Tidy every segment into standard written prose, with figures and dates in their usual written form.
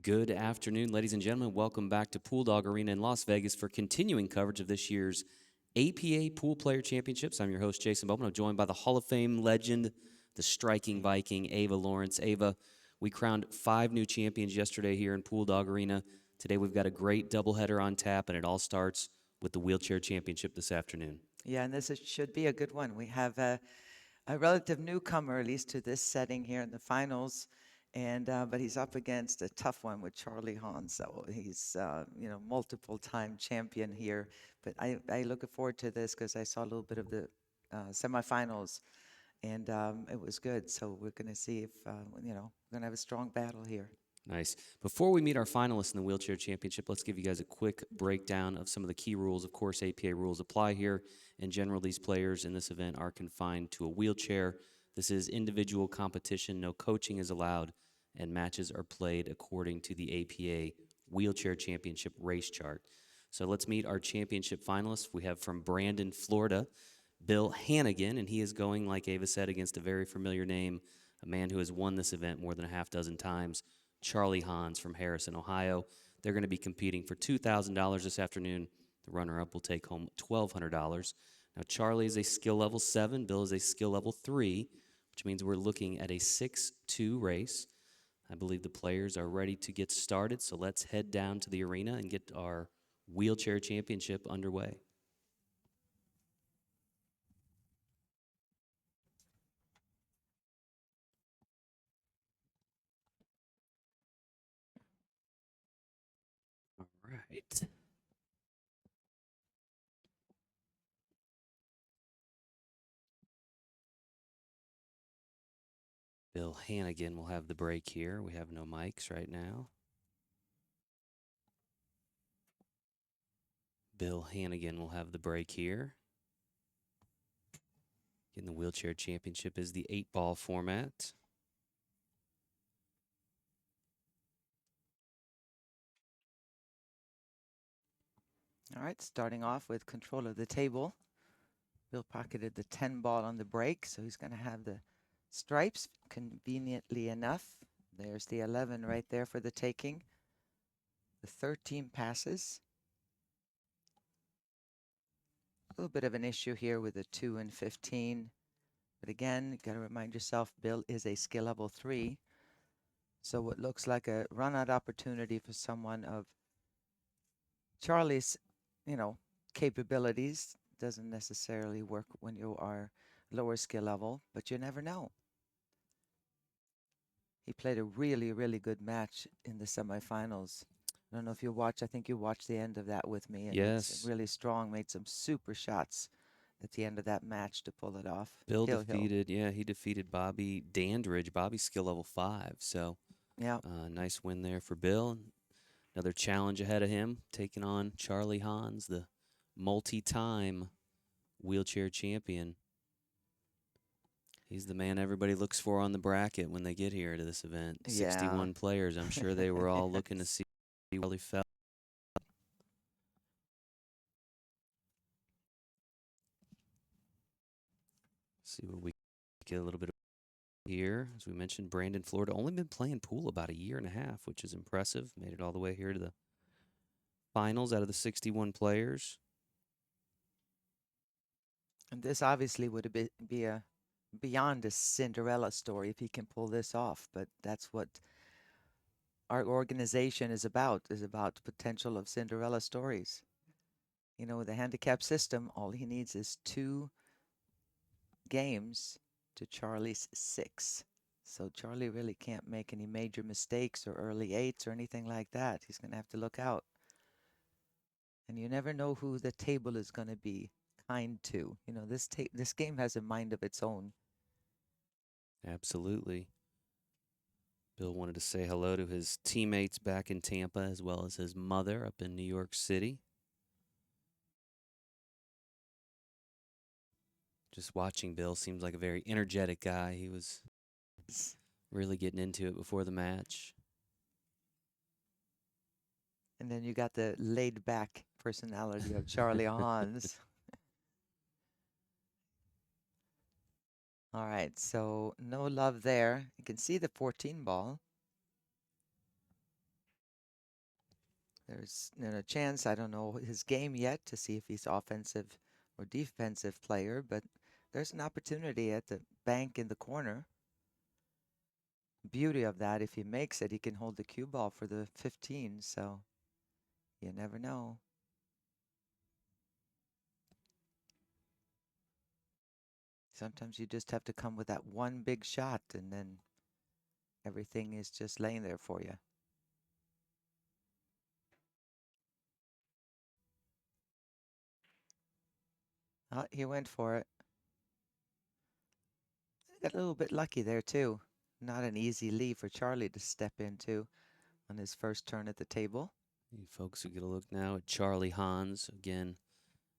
Good afternoon, ladies and gentlemen. Welcome back to Pool Dog Arena in Las Vegas for continuing coverage of this year's APA Poolplayer Championships. I'm your host, Jason Bowman. I'm joined by the Hall of Fame legend, the striking Viking, Ava Lawrence. Ava, we crowned 5 new champions yesterday here in Pool Dog Arena. Today we've got a great doubleheader on tap, and it all starts with the Wheelchair Championship this afternoon. Yeah, and should be a good one. We have a relative newcomer, at least to this setting here in the finals, and but he's up against a tough one with Charlie Hahn. So he's multiple-time champion here. But I look forward to this because I saw a little bit of the semifinals, and it was good. So we're going to see if we're going to have a strong battle here. Nice. Before we meet our finalists in the Wheelchair Championship, let's give you guys a quick breakdown of some of the key rules. Of course, APA rules apply here. In general, these players in this event are confined to a wheelchair. This is individual competition. No coaching is allowed, and matches are played according to the APA Wheelchair Championship race chart. So let's meet our championship finalists. We have from Brandon, Florida, Bill Hannigan, and he is going, like Ava said, against a very familiar name, a man who has won this event more than a half dozen times. Charlie Hans from Harrison, Ohio. They're going to be competing for $2,000 this afternoon. The runner-up will take home $1,200. Now, Charlie is a skill level 7. Bill is a skill level 3, which means we're looking at a 6-2 race. I believe the players are ready to get started, so let's head down to the arena and get our Wheelchair Championship underway. All right. Bill Hannigan will have the break here. We have no mics right now. Bill Hannigan will have the break here. Again, the Wheelchair Championship is the 8-ball format. All right, starting off with control of the table. Bill pocketed the 10 ball on the break, so he's going to have the stripes conveniently enough. There's the 11 right there for the taking. The 13 passes. A little bit of an issue here with the 2 and 15. But again, you got to remind yourself, Bill is a skill level 3. So what looks like a run-out opportunity for someone of Charlie's, capabilities doesn't necessarily work when you are lower skill level, but you never know. He played a really, really good match in the semifinals. I don't know if you watched. I think you watched the end of that with me. And Yes. it's really strong. Made some super shots at the end of that match to pull it off. Bill defeated, he defeated Bobby Dandridge, Bobby's skill level 5. So, yeah, nice win there for Bill. Another challenge ahead of him, taking on Charlie Hans, the multi-time wheelchair champion. He's the man everybody looks for on the bracket when they get here to this event. Yeah. 61 players. I'm sure they were all looking to see how Charlie felt. See what we get a little bit of here. As we mentioned, Brandon, Florida, only been playing pool about a year and a half, which is impressive. Made it all the way here to the finals out of the 61 players. And this obviously would be a beyond a Cinderella story if he can pull this off. But that's what our organization is about the potential of Cinderella stories. With the handicap system, all he needs is 2 games to Charlie's 6. So Charlie really can't make any major mistakes or early 8s or anything like that. He's going to have to look out. And you never know who the table is going to be kind to. This game has a mind of its own. Absolutely. Bill wanted to say hello to his teammates back in Tampa as well as his mother up in New York City. Just watching Bill, seems like a very energetic guy. He was really getting into it before the match. And then you got the laid-back personality of Charlie Hans. All right, so no love there. You can see the 14 ball. There's a chance, I don't know his game yet to see if he's offensive or defensive player, but there's an opportunity at the bank in the corner. Beauty of that, if he makes it, he can hold the cue ball for the 15, so you never know. Sometimes you just have to come with that one big shot and then everything is just laying there for you. He went for it. Got a little bit lucky there too. Not an easy lead for Charlie to step into on his first turn at the table. You folks will get a look now at Charlie Hans, again,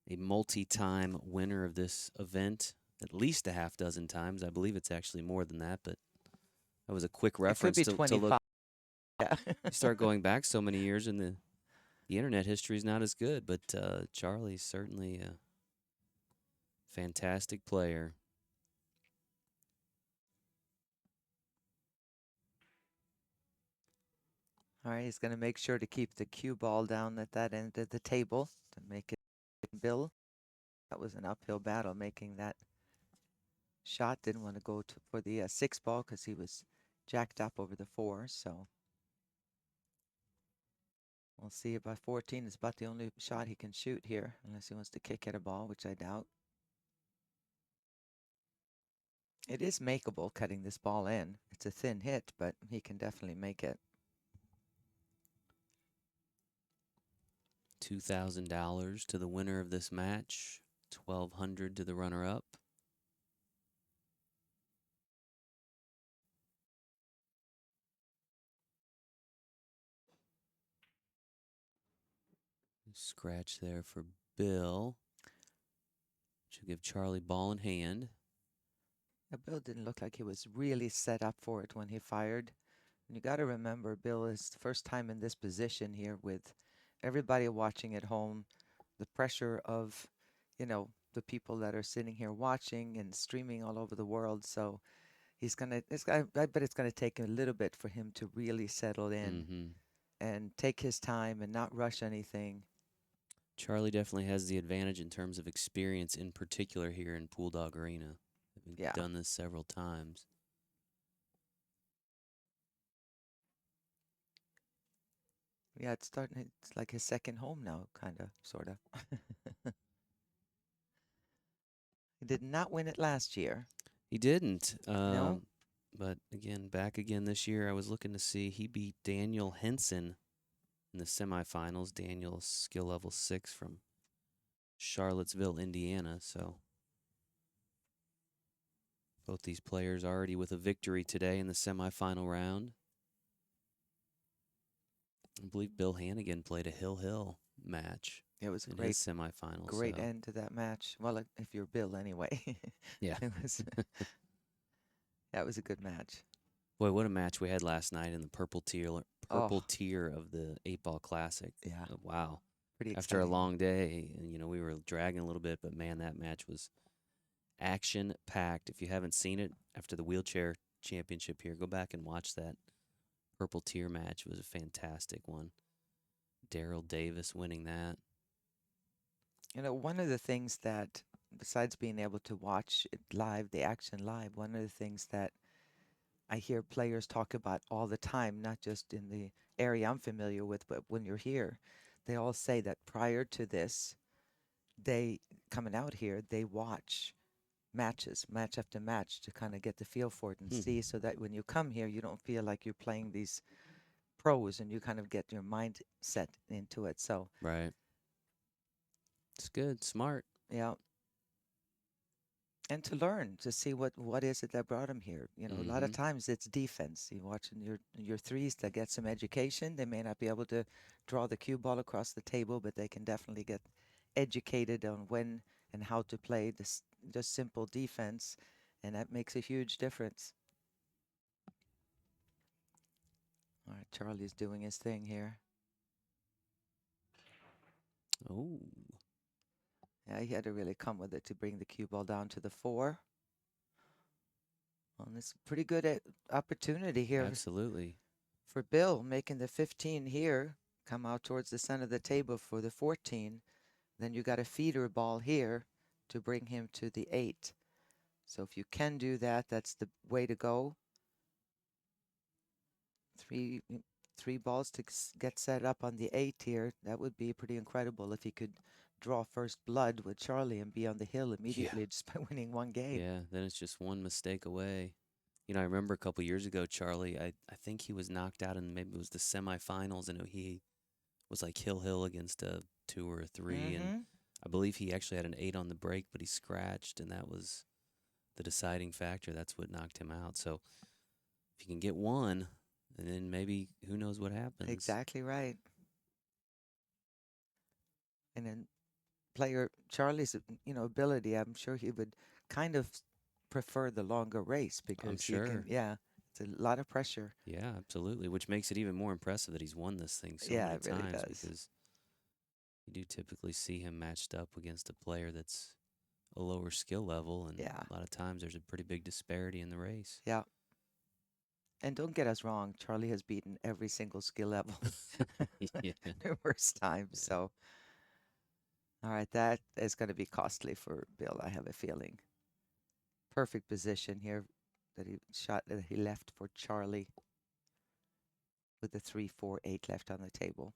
a multi-time winner of this event, at least a half dozen times. I believe it's actually more than that, but that was a quick It could reference be to 25. look. Yeah. You start going back so many years, and the internet history is not as good, but Charlie's certainly a fantastic player. All right, he's going to make sure to keep the cue ball down at that end of the table to make it Bill. That was an uphill battle making that shot. Didn't want to go for the 6 ball because he was jacked up over the 4. So we'll see. About 14 is about the only shot he can shoot here, unless he wants to kick at a ball, which I doubt. It is makeable cutting this ball in. It's a thin hit, but he can definitely make it. $2,000 to the winner of this match, $1,200 to the runner-up. Scratch there for Bill. Should give Charlie ball in hand. Bill didn't look like he was really set up for it when he fired. And you got to remember, Bill is the first time in this position here with everybody watching at home, the pressure of, the people that are sitting here watching and streaming all over the world. So I bet it's gonna take a little bit for him to really settle in and take his time and not rush anything. Charlie definitely has the advantage in terms of experience, in particular here in Pool Dog Arena. I've Yeah. done this several times. Yeah, it's like his second home now, kind of, sort of. He did not win it last year. He didn't. No. But again, back again this year, I was looking to see. He beat Daniel Henson in the semifinals. Daniel's skill level 6 from Charlottesville, Indiana. So both these players already with a victory today in the semifinal round. I believe Bill Hannigan played a Hill match. It was in great, his semifinals. great end to that match. Well, if you're Bill anyway. Yeah. It was, that was a good match. Boy, what a match we had last night in the purple tier of the 8-Ball Classic. Yeah. Wow. Pretty exciting. After a long day, we were dragging a little bit, but man, that match was action-packed. If you haven't seen it after the wheelchair championship here, go back and watch that purple tier match. It was a fantastic one. Daryl Davis winning that. One of the things that, besides being able to watch it live, the action live, one of the things that I hear players talk about all the time, not just in the area I'm familiar with, but when you're here, they all say that prior to this, coming out here, they watch matches, match after match, to kind of get the feel for it and see, so that when you come here, you don't feel like you're playing these pros and you kind of get your mind set into it. So Right. It's good, smart. yeah. And to learn, to see what is it that brought him here. A lot of times it's defense. You're watching your threes that get some education. They may not be able to draw the cue ball across the table, but they can definitely get educated on when and how to play this just simple defense, and that makes a huge difference. All right, Charlie's doing his thing here. Oh. Yeah, he had to really come with it to bring the cue ball down to the 4. Well, this pretty good opportunity here. Absolutely. For Bill, making the 15 here, come out towards the center of the table for the 14. Then you got a feeder ball here to bring him to the 8. So if you can do that, that's the way to go. Three balls to get set up on the 8 here. That would be pretty incredible if he could draw first blood with Charlie and be on the hill immediately just by winning one game. Yeah, then it's just one mistake away. You know, I remember a couple years ago, Charlie, I think he was knocked out in maybe it was the semifinals, and he was like hill against a 2 or a 3, and I believe he actually had an 8 on the break, but he scratched, and that was the deciding factor. That's what knocked him out. So if you can get one, and then maybe who knows what happens. Exactly right. And then player Charlie's, ability, I'm sure he would kind of prefer the longer race because I'm sure. it's a lot of pressure. Yeah, absolutely. Which makes it even more impressive that he's won this thing so Yeah, many it really times does. because you do typically see him matched up against a player that's a lower skill level, and Yeah. a lot of times there's a pretty big disparity in the race. Yeah. And don't get us wrong, Charlie has beaten every single skill level Yeah. numerous times. So, all right, that is going to be costly for Bill, I have a feeling. Perfect position here that he left for Charlie with the 3, 4, 8 left on the table.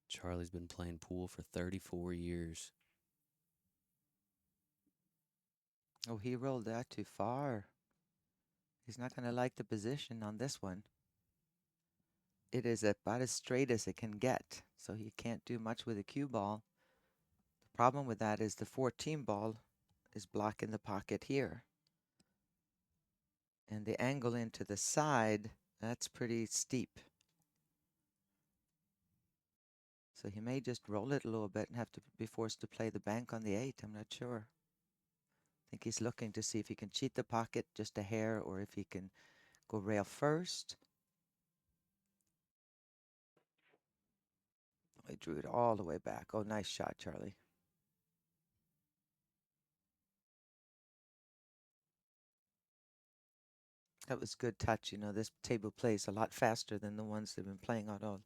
Charlie's been playing pool for 34 years. Oh, he rolled that too far. He's not going to like the position on this one. It is about as straight as it can get, so he can't do much with a cue ball. The problem with that is the 14 ball is blocking the pocket here. And the angle into the side, that's pretty steep. So he may just roll it a little bit and have to be forced to play the bank on the 8. I'm not sure. I think he's looking to see if he can cheat the pocket just a hair or if he can go rail first. He drew it all the way back. Oh, nice shot, Charlie. That was good touch. This table plays a lot faster than the ones they've been playing on all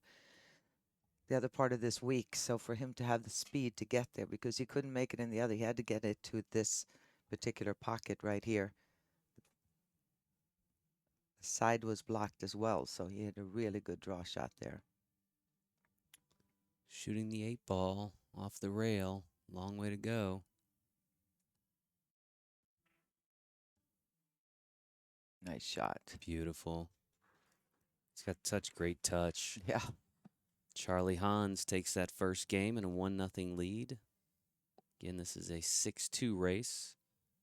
the other part of this week. So for him to have the speed to get there, because he couldn't make it in the other, he had to get it to this particular pocket right here. The side was blocked as well, so he had a really good draw shot there. Shooting the 8 ball off the rail. Long way to go. Nice shot. Beautiful. He's got such great touch. Yeah. Charlie Hans takes that first game in a 1-0 lead. Again, this is a 6-2 race.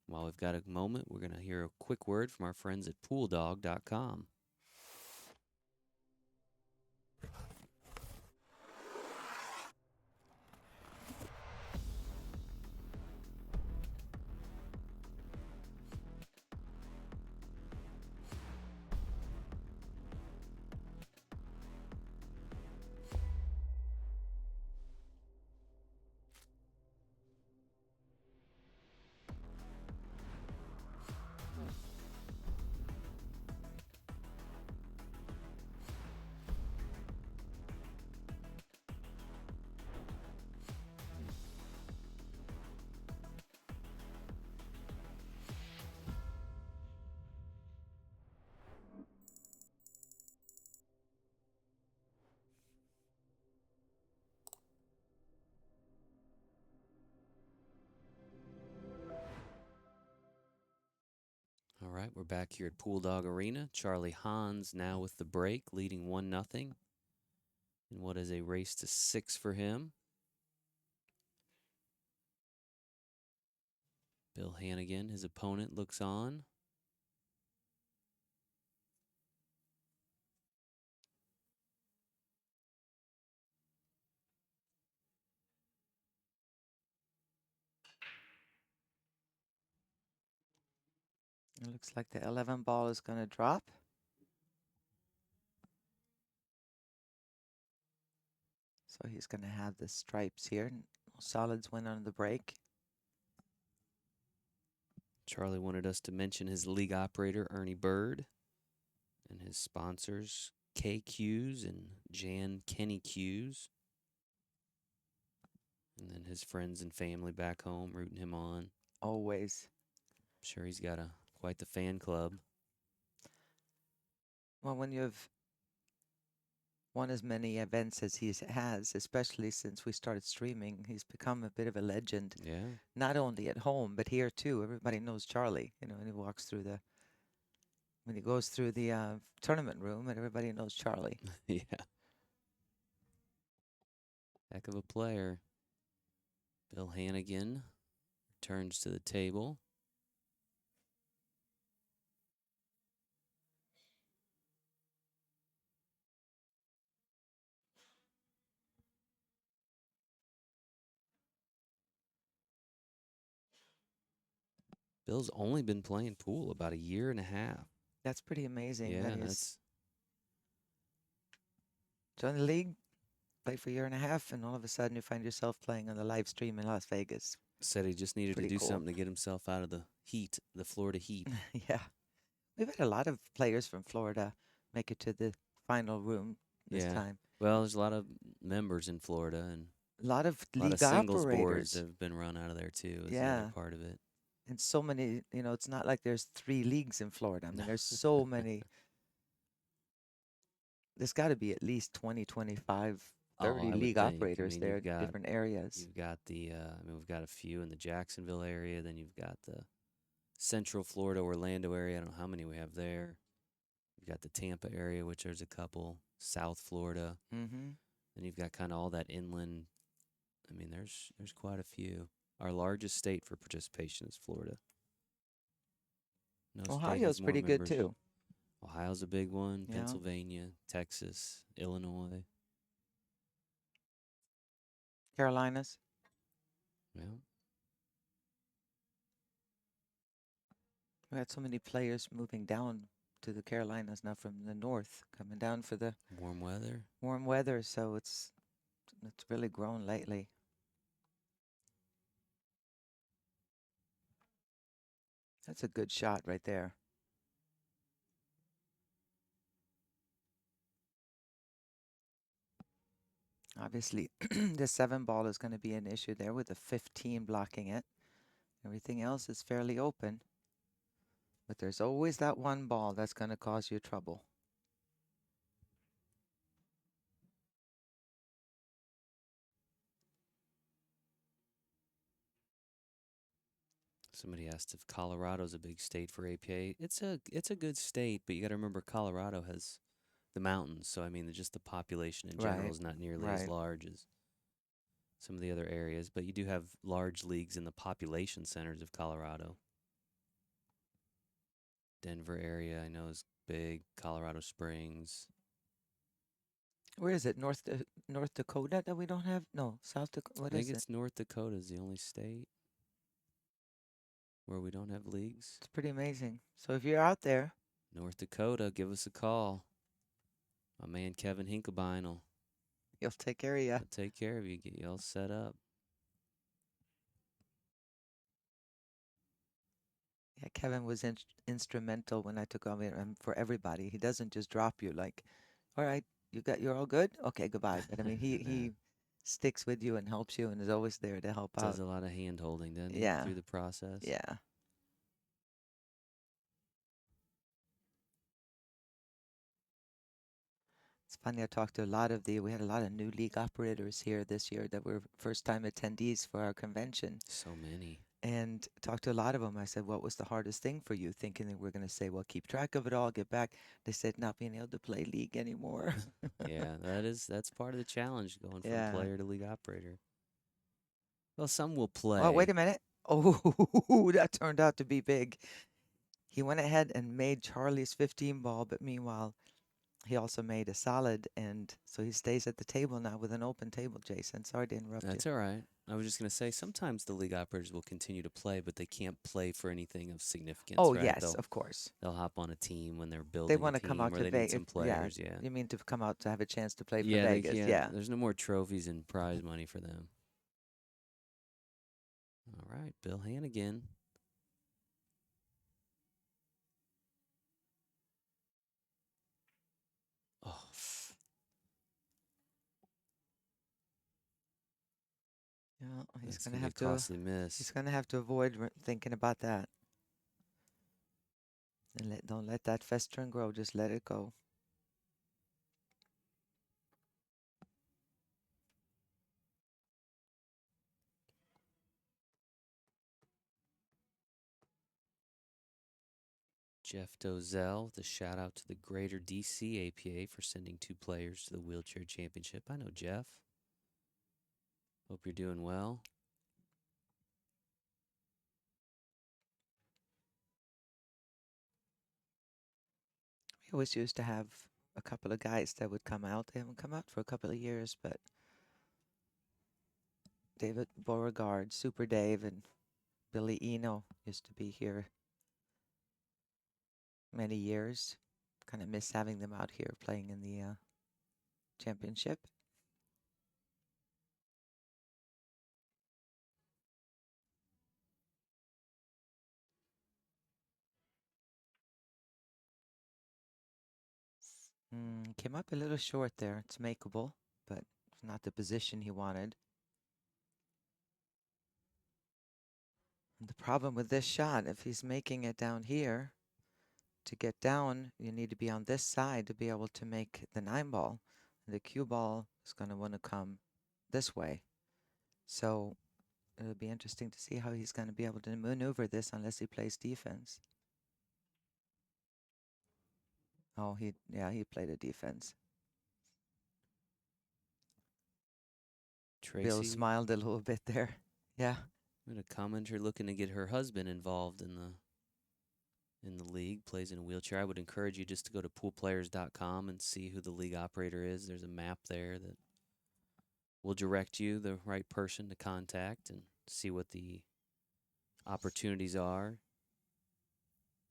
While we've got a moment, we're going to hear a quick word from our friends at pooldog.com. All right, we're back here at Pool Dog Arena. Charlie Hans now with the break, leading 1-0 in what is a race to 6 for him. Bill Hannigan, his opponent, looks on. It looks like the 11 ball is going to drop. So he's going to have the stripes here. Solids went on the break. Charlie wanted us to mention his league operator, Ernie Bird, and his sponsors, KQs and Jan Kenny Qs. And then his friends and family back home rooting him on. Always. I'm sure he's got quite the fan club. Well, when you've won as many events as he has, especially since we started streaming, he's become a bit of a legend. Yeah. Not only at home, but here too. Everybody knows Charlie. You know, when he walks through when he goes through the tournament room, and everybody knows Charlie. Yeah. Heck of a player. Bill Hannigan returns to the table. Bill's only been playing pool about a year and a half. That's pretty amazing. Yeah, that that's join the league, play for a year and a half, and all of a sudden you find yourself playing on the live stream in Las Vegas. said he just needed to Pretty do cool. something to get himself out of the heat, the Florida heat. Yeah. We've had a lot of players from Florida make it to the final room this Yeah. time. Well, there's a lot of members in Florida, and A lot of a lot league of singles boards operators. have been run out of there too. Is the Yeah. other part of it. And so many, you know, it's not like there's 3 leagues in Florida. I mean, there's so many. There's got to be at least 20, 25, 30 I would league think. operators I mean, there you've in got different areas. you've got the I mean, we've got a few in the Jacksonville area. Then you've got the Central Florida, Orlando area. I don't know how many we have there. You've got the Tampa area, which there's a couple. South Florida. Mm-hmm. Then you've got kind of all that inland. I mean, there's quite a few. Our largest state for participation is Florida. No state has Ohio's more pretty good members. too. Ohio's a big one. Yeah. Pennsylvania, Texas, Illinois. Carolinas. Yeah. We had so many players moving down to the Carolinas now from the north, coming down for the Warm weather. warm weather. So it's really grown lately. That's a good shot right there. Obviously, the 7 ball is going to be an issue there with the 15 blocking it. Everything else is fairly open. But there's always that 1 ball that's going to cause you trouble. Somebody asked if Colorado's a big state for APA. It's a good state, but you got to remember Colorado has the mountains, so I mean just the population in general Right, is not nearly as right. large as some of the other areas, but you do have large leagues in the population centers of Colorado. Denver area I know is big. Colorado Springs. Where is it? North Dakota that we don't have? No, South Dakota. What I is think it? it's North Dakota is the only state where we don't have leagues. It's pretty amazing. So if you're out there, North Dakota, give us a call. My man Kevin Hinklebein will he'll take care of you. take care of you, get you all set up. Yeah, Kevin was instrumental when I took over for everybody. He doesn't just drop you like, all right, you're all good? Okay, goodbye. But I mean, he sticks with you and helps you and is always there to help out. Does a lot of hand holding, doesn't he, Yeah. through the process? Yeah. It's funny, I talked to we had a lot of new league operators here this year that were first-time attendees for our convention. So many. And talked to a lot of them. I said, what was the hardest thing for you? Thinking that we're going to say, well, keep track of it all, get back. They said, not being able to play league anymore. Yeah, that's part of the challenge, going from Yeah. player to league operator. Well, some will play. Oh, wait a minute. Oh, that turned out to be big. He went ahead and made Charlie's 15 ball, but meanwhile, he also made a solid, and so he stays at the table now with an open table, Jason. Sorry to interrupt That's you. all right. I was just going to say, sometimes the league operators will continue to play, but they can't play for anything of significance. Oh, right? yes, of course. They'll hop on a team when they're building They a want to team, come out or to they need Vegas. some players. Yeah. You mean to come out to have a chance to play for Yeah, they Vegas? can't. Yeah. There's no more trophies and prize money for them. All right, Bill Hannigan. Well, he's That's going to gonna be a have to. costly He's miss. going to have to avoid thinking about that. And don't let that fester and grow. Just let it go. Jeff Dozell with a shout out to the Greater DC APA for sending 2 players to the Wheelchair Championship. I know Jeff. Hope you're doing well. We always used to have a couple of guys that would come out. They haven't come out for a couple of years, but David Beauregard, Super Dave, and Billy Eno used to be here many years. Kind of miss having them out here playing in the championship. Came up a little short there. It's makeable, but not the position he wanted. And the problem with this shot, if he's making it down here, to get down, you need to be on this side to be able to make the 9-ball. And the cue ball is going to want to come this way. So it'll be interesting to see how he's going to be able to maneuver this unless he plays defense. Oh, he played a defense. Tracy. Bill smiled a little bit there. Yeah. And a commenter looking to get her husband involved in the league, plays in a wheelchair. I would encourage you just to go to poolplayers.com and see who the league operator is. There's a map there that will direct you the right person to contact and see what the opportunities are.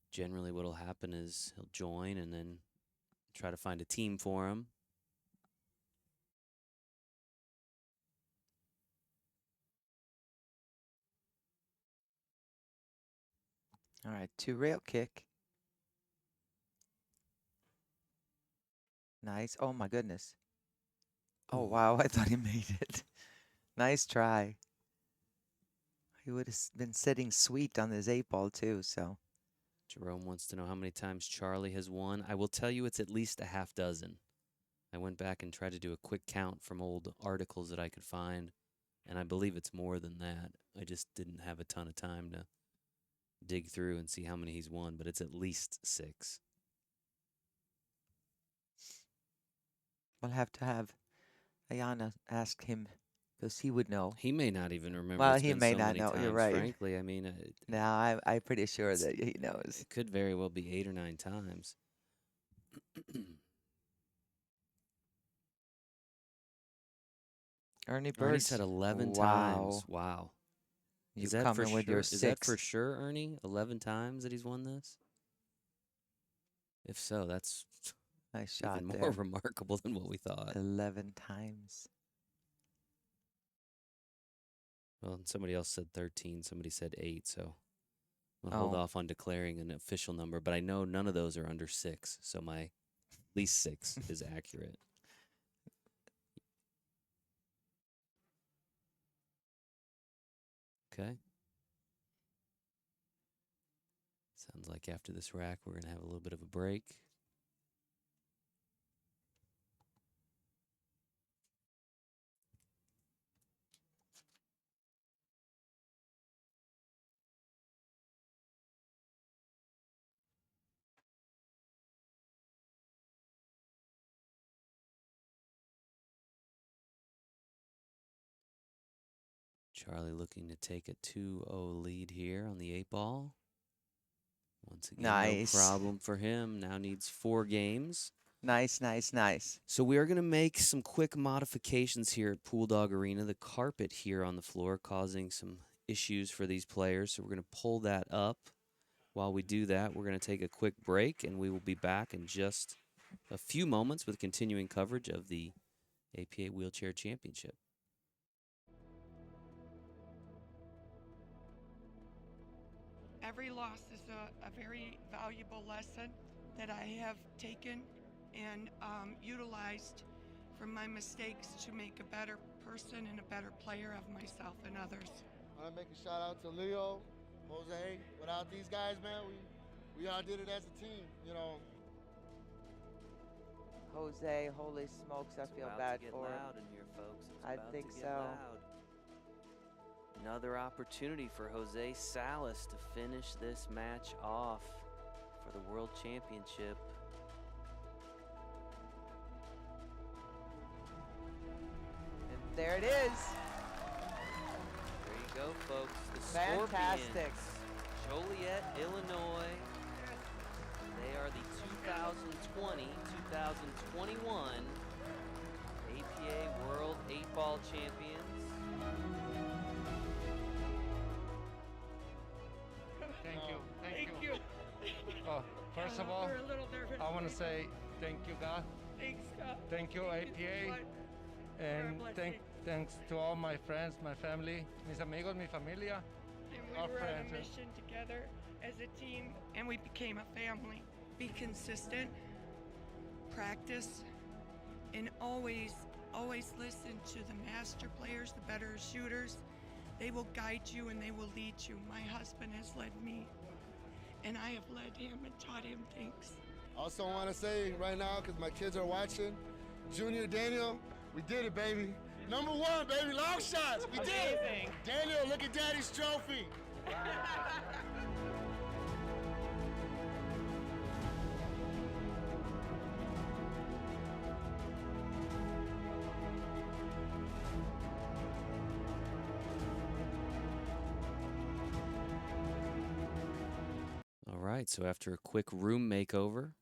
Generally what will happen is he'll join and then try to find a team for him. All right, 2 rail kick. Nice. Oh my goodness. Oh wow, I thought he made it. Nice try. He would have been sitting sweet on his 8-ball too, so. Jerome wants to know how many times Charlie has won. I will tell you it's at least a half dozen. I went back and tried to do a quick count from old articles that I could find, and I believe it's more than that. I just didn't have a ton of time to dig through and see how many he's won, but it's at least 6. We'll have to have Ayana ask him because he would know. He may not even remember. Well, It's he been may so not many know. times, You're right. frankly. I mean, No, I'm pretty sure that he knows. it could very well be 8 or 9 times. Ernie Ernie Bird said 11 wow. times. Wow. You Is that come for in with sure? your Is that for 6. sure, Ernie? 11 times that he's won this? If so, that's Nice shot even more there. remarkable than what we thought. 11 times. Well, somebody else said 13. Somebody said 8. So I'll hold off on declaring an official number. But I know none of those are under 6. So my at least 6 is accurate. Okay. Sounds like after this rack, we're going to have a little bit of a break. Charlie looking to take a 2-0 lead here on the 8-ball. Once again, Nice. no problem for him. Now needs 4 games. Nice, nice, nice. So we are going to make some quick modifications here at Pool Dog Arena. The carpet here on the floor causing some issues for these players. So we're going to pull that up. While we do that, we're going to take a quick break, and we will be back in just a few moments with continuing coverage of the APA Wheelchair Championship. Every loss is a very valuable lesson that I have taken and utilized from my mistakes to make a better person and a better player of myself and others. I want to make a shout out to Leo, Jose. Without these guys, man, we all did it as a team, you know. Jose, holy smokes, I feel bad for him. Loud in here, folks. It's I about think to get so. loud. Another opportunity for Jose Salas to finish this match off for the World Championship. And there it is. There you go, folks. The Fantastic. Scorpions, Joliet, Illinois. They are the 2020-2021 APA World 8-Ball Champions. Thank you. Thank you. Oh, first of all, We're a little nervous. I want to say thank you, God. Thanks, God. Thank you, Thank you so APA. much. And What a blessing. thanks to all my friends, my family, mis amigos, mi familia. And we Our were on a friends. mission together as a team, and we became a family. Be consistent, practice, and always listen to the master players, the better shooters. They will guide you and they will lead you. My husband has led me, and I have led him and taught him things. Also want to say right now, because my kids are watching, Junior, Daniel, we did it, baby. Number 1, baby, long shots, we did it. Daniel, look at Daddy's trophy. All right, so after a quick room makeover,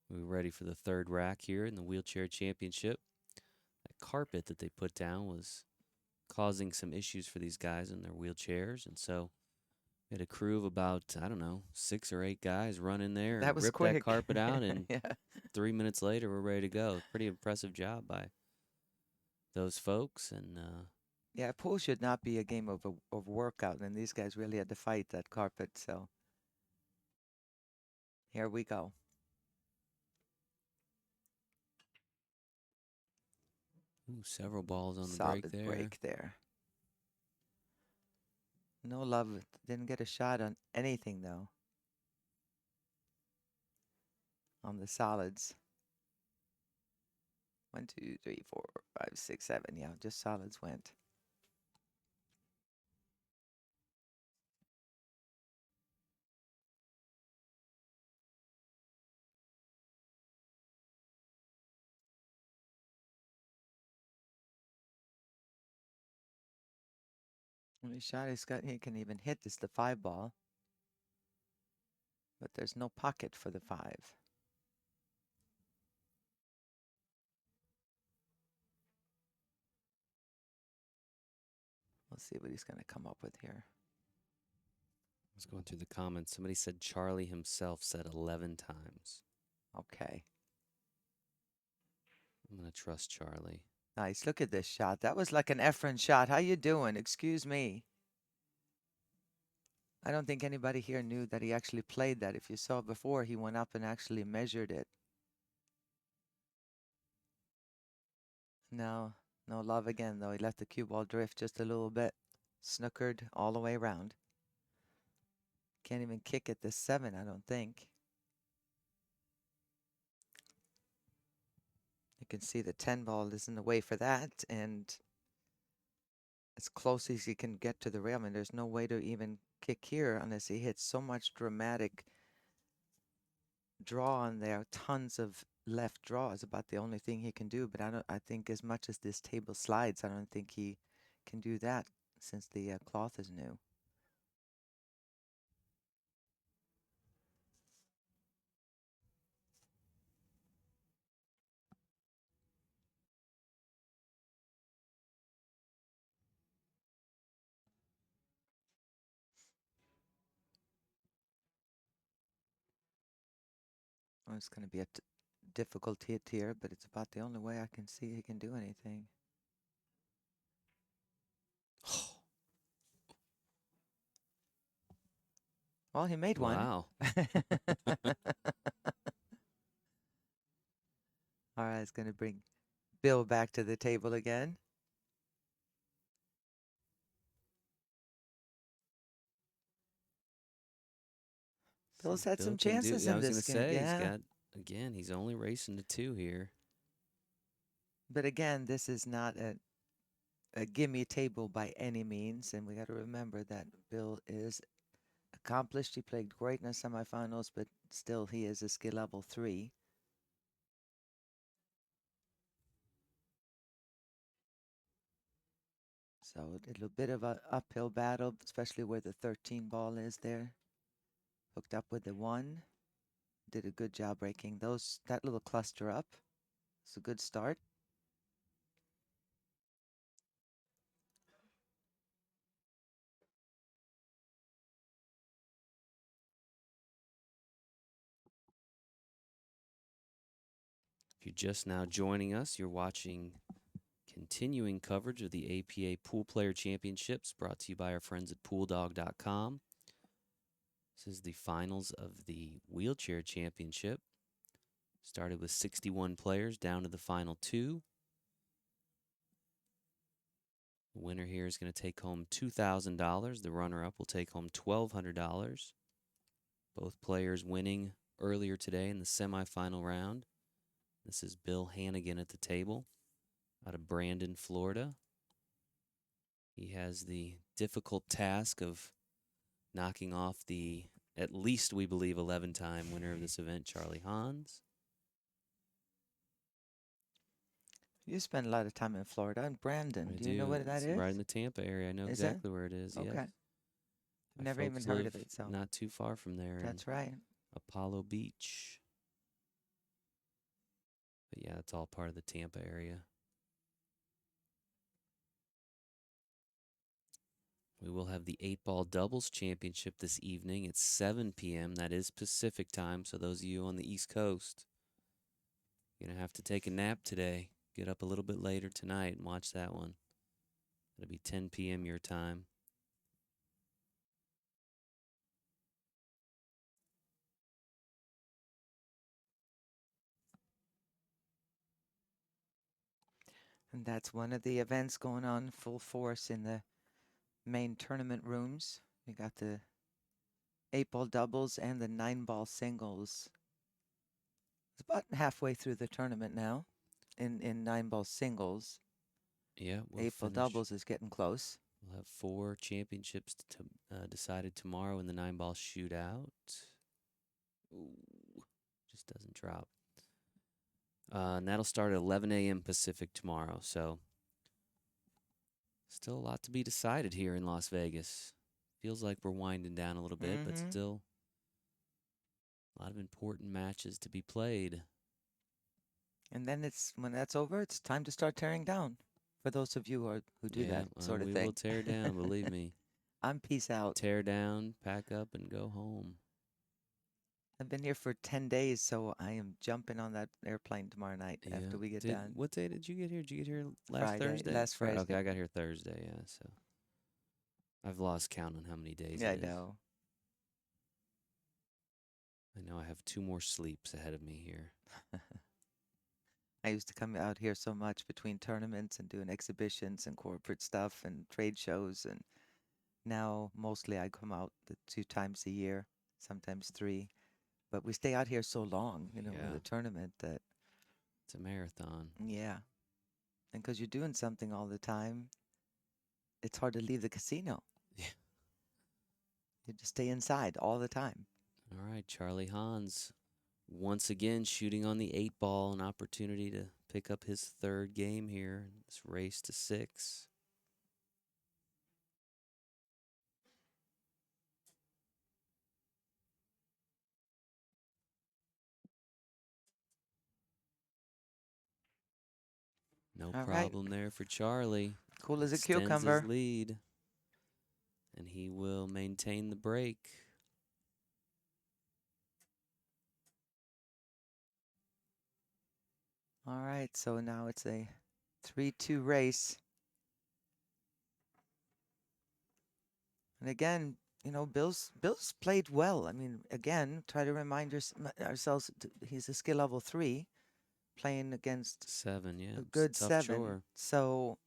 we're ready for the third rack here in the Wheelchair Championship. That carpet that they put down was causing some issues for these guys in their wheelchairs, and so we had a crew of about, I don't know, 6 or 8 guys run in there That and was rip quick. that carpet out, and Yeah. 3 minutes later, we're ready to go. Pretty impressive job by those folks, and Yeah, pool should not be a game of workout, and these guys really had to fight that carpet, so here we go. ooh, several balls on the Solid break there. break there. No love, didn't get a shot on anything though. On the solids. 1, 2, 3, 4, 5, 6, 7. Yeah, just solids went. Only shot he's got, he can even hit is the 5 ball. But there's no pocket for the 5. We'll see what he's going to come up with here. I was going through the comments. Somebody said Charlie himself said 11 times. Okay. I'm going to trust Charlie. Nice. Look at this shot. That was like an Efren shot. How you doing? Excuse me. I don't think anybody here knew that he actually played that. If you saw before, he went up and actually measured it. No, no love again, though. He let the cue ball drift just a little bit. Snookered all the way around. Can't even kick at the 7, I don't think. You can see the 10 ball is in the way for that, and as close as he can get to the rail. I mean, there's no way to even kick here unless he hits so much dramatic draw on there. Tons of left draw is about the only thing he can do. But I think as much as this table slides, I don't think he can do that since the cloth is new. Oh, it's going to be a difficult hit here, but it's about the only way I can see he can do anything. Well, he made one. Wow. All right, it's going to bring Bill back to the table again. Bill's See if had some Bill can do. chances Yeah, I in was gonna this game. say he's Yeah. got again. He's only racing to 2 here. But again, this is not a gimme table by any means. And we got to remember that Bill is accomplished. He played great in the semifinals, but still he is a skill level 3. So a little bit of an uphill battle, especially where the 13 ball is there. Hooked up with the 1. Did a good job breaking that little cluster up. It's a good start. If you're just now joining us, you're watching continuing coverage of the APA Poolplayer Championships brought to you by our friends at pooldog.com. This is the finals of the Wheelchair Championship. Started with 61 players down to the final 2. The winner here is going to take home $2,000. The runner-up will take home $1,200. Both players winning earlier today in the semifinal round. This is Bill Hannigan at the table out of Brandon, Florida. He has the difficult task of knocking off the, at least we believe, 11-time winner of this event, Charlie Hans. You spend a lot of time in Florida and Brandon. I Do you know where that It's is? right in the Tampa area. I know Is it? exactly where it is. Okay. Yes. My Never even folks heard live of it. So not too far from there. that's in right. Apollo Beach. But yeah, it's all part of the Tampa area. We will have the 8-ball doubles championship this evening at 7 p.m. That is Pacific time, so those of you on the East Coast, you're going to have to take a nap today. Get up a little bit later tonight and watch that one. It'll be 10 p.m. your time. And that's one of the events going on full force in the main tournament rooms. We got the 8-ball doubles and the 9-ball singles. It's about halfway through the tournament now in 9-ball singles. Yeah, we'll 8-ball finish. doubles is getting close. We'll have 4 championships decided tomorrow in the 9-ball shootout. Ooh, just doesn't drop. And that'll start at 11 a.m. Pacific tomorrow. So still a lot to be decided here in Las Vegas. Feels like we're winding down a little bit, but still a lot of important matches to be played. And then when that's over, it's time to start tearing down. For those of you who do that sort of thing. We will tear down, believe me. I'm peace out. Tear down, pack up, and go home. I've been here for 10 days, so I am jumping on that airplane tomorrow night after we get done. What day did you get here? Did you get here last Friday, Thursday? last Friday. Okay, I got here Thursday, yeah, so I've lost count on how many days Yeah, it I is. know. I know I have 2 more sleeps ahead of me here. I used to come out here so much between tournaments and doing exhibitions and corporate stuff and trade shows. And now mostly I come out 2 times a year, sometimes 3. But we stay out here so long, with Yeah. the tournament that, It's a marathon. yeah. And because you're doing something all the time, it's hard to leave the casino. Yeah. You just stay inside all the time. All right, Charlie Hans once again shooting on the 8-ball, an opportunity to pick up his 3rd game here in this race to 6. No All right. problem there for Charlie. Cool as a Extends cucumber. his lead, and he will maintain the break. All right, so now it's a 3-2 race. And again, Bill's played well. I mean, again, try to remind ourselves he's a skill level 3, playing against 7, yeah. a It's good tough 7. chore. So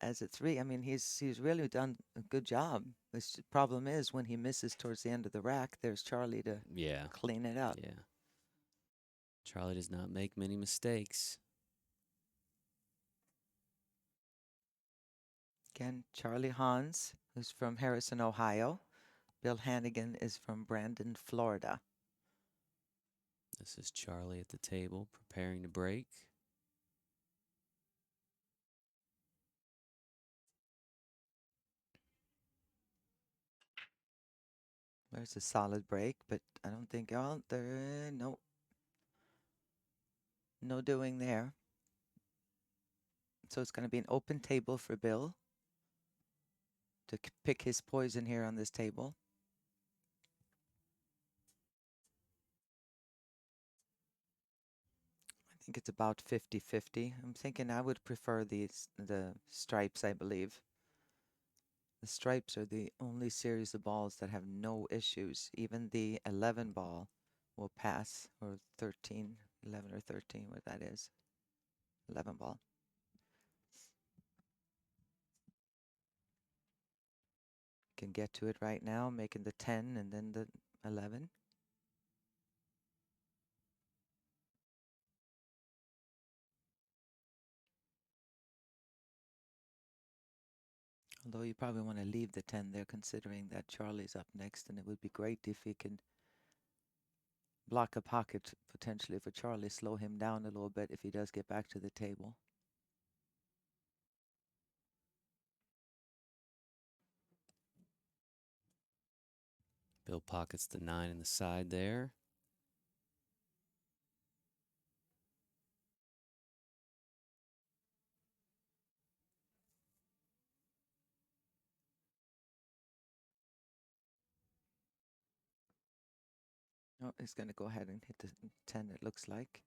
as a 3, I mean, he's really done a good job. The problem is when he misses towards the end of the rack, there's Charlie to Yeah. clean it up. Yeah. Charlie does not make many mistakes. Again, Charlie Hans, who's from Harrison, Ohio. Bill Hannigan is from Brandon, Florida. This is Charlie at the table preparing to break. There's a solid break, but I don't think, oh, there, no. No doing there. So it's going to be an open table for Bill to pick his poison here on this table. I think it's about 50-50. I'm thinking I would prefer the stripes, I believe. The stripes are the only series of balls that have no issues. Even the 11 ball will pass, or 13, 11 or 13, what that is. 11 ball. Can get to it right now, making the 10 and then the 11. Although you probably want to leave the 10 there, considering that Charlie's up next, and it would be great if he could block a pocket potentially for Charlie, slow him down a little bit if he does get back to the table. Bill pockets the 9 in the side there. Oh, he's going to go ahead and hit the 10, it looks like.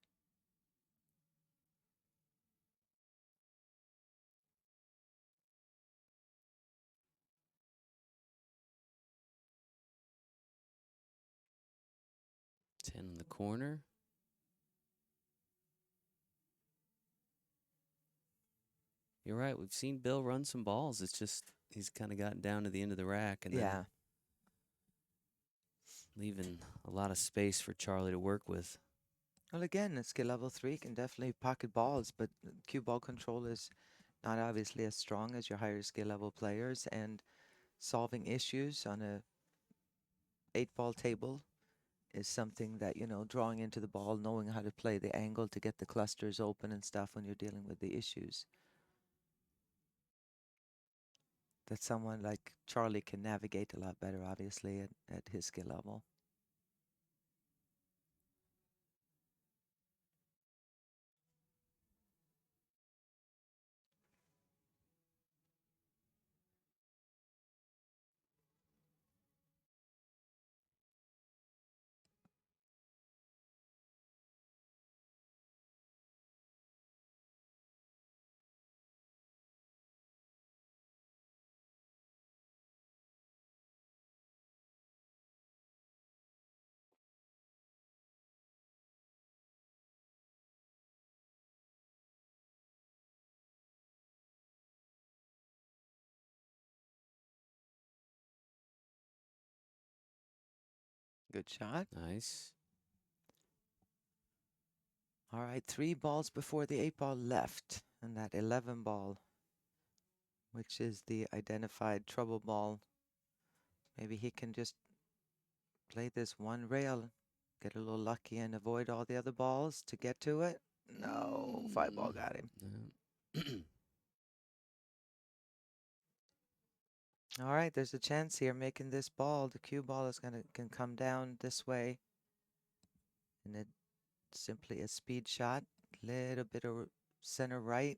Ten in the corner. You're right. We've seen Bill run some balls. It's just he's kind of gotten down to the end of the rack and Yeah. then leaving a lot of space for Charlie to work with. Well, again, a skill level 3 can definitely pocket balls, but cue ball control is not obviously as strong as your higher skill level players, and solving issues on a 8-ball table is something that, you know, drawing into the ball, knowing how to play the angle to get the clusters open and stuff when you're dealing with the issues. That someone like Charlie can navigate a lot better, obviously, at his skill level. Good shot. Nice. All right, 3 balls before the 8-ball left, and that 11 ball, which is the identified trouble ball. Maybe he can just play this one rail, get a little lucky and avoid all the other balls to get to it. No, 5-ball got him. Yeah. All right, there's a chance here making this ball. The cue ball is can come down this way. And it's simply a speed shot. Little bit of center right.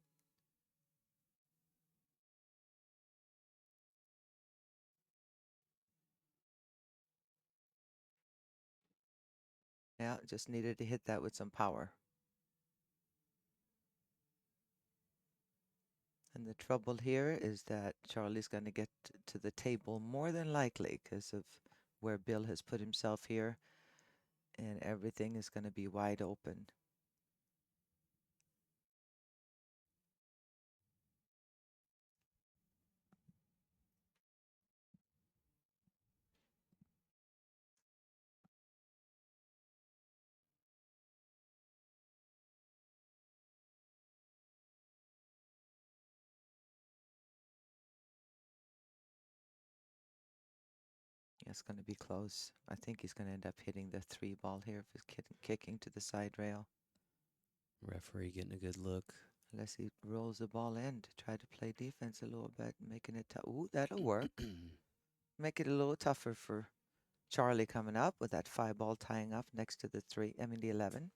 Yeah, just needed to hit that with some power. And the trouble here is that Charlie's going to get to the table more than likely because of where Bill has put himself here. And everything is going to be wide open. It's going to be close. I think he's going to end up hitting the 3 ball here if he's kicking to the side rail. Referee getting a good look. Unless he rolls the ball in to try to play defense a little bit, making it tough. Ooh, that'll work. Make it a little tougher for Charlie coming up with that 5 ball tying up next to the 11.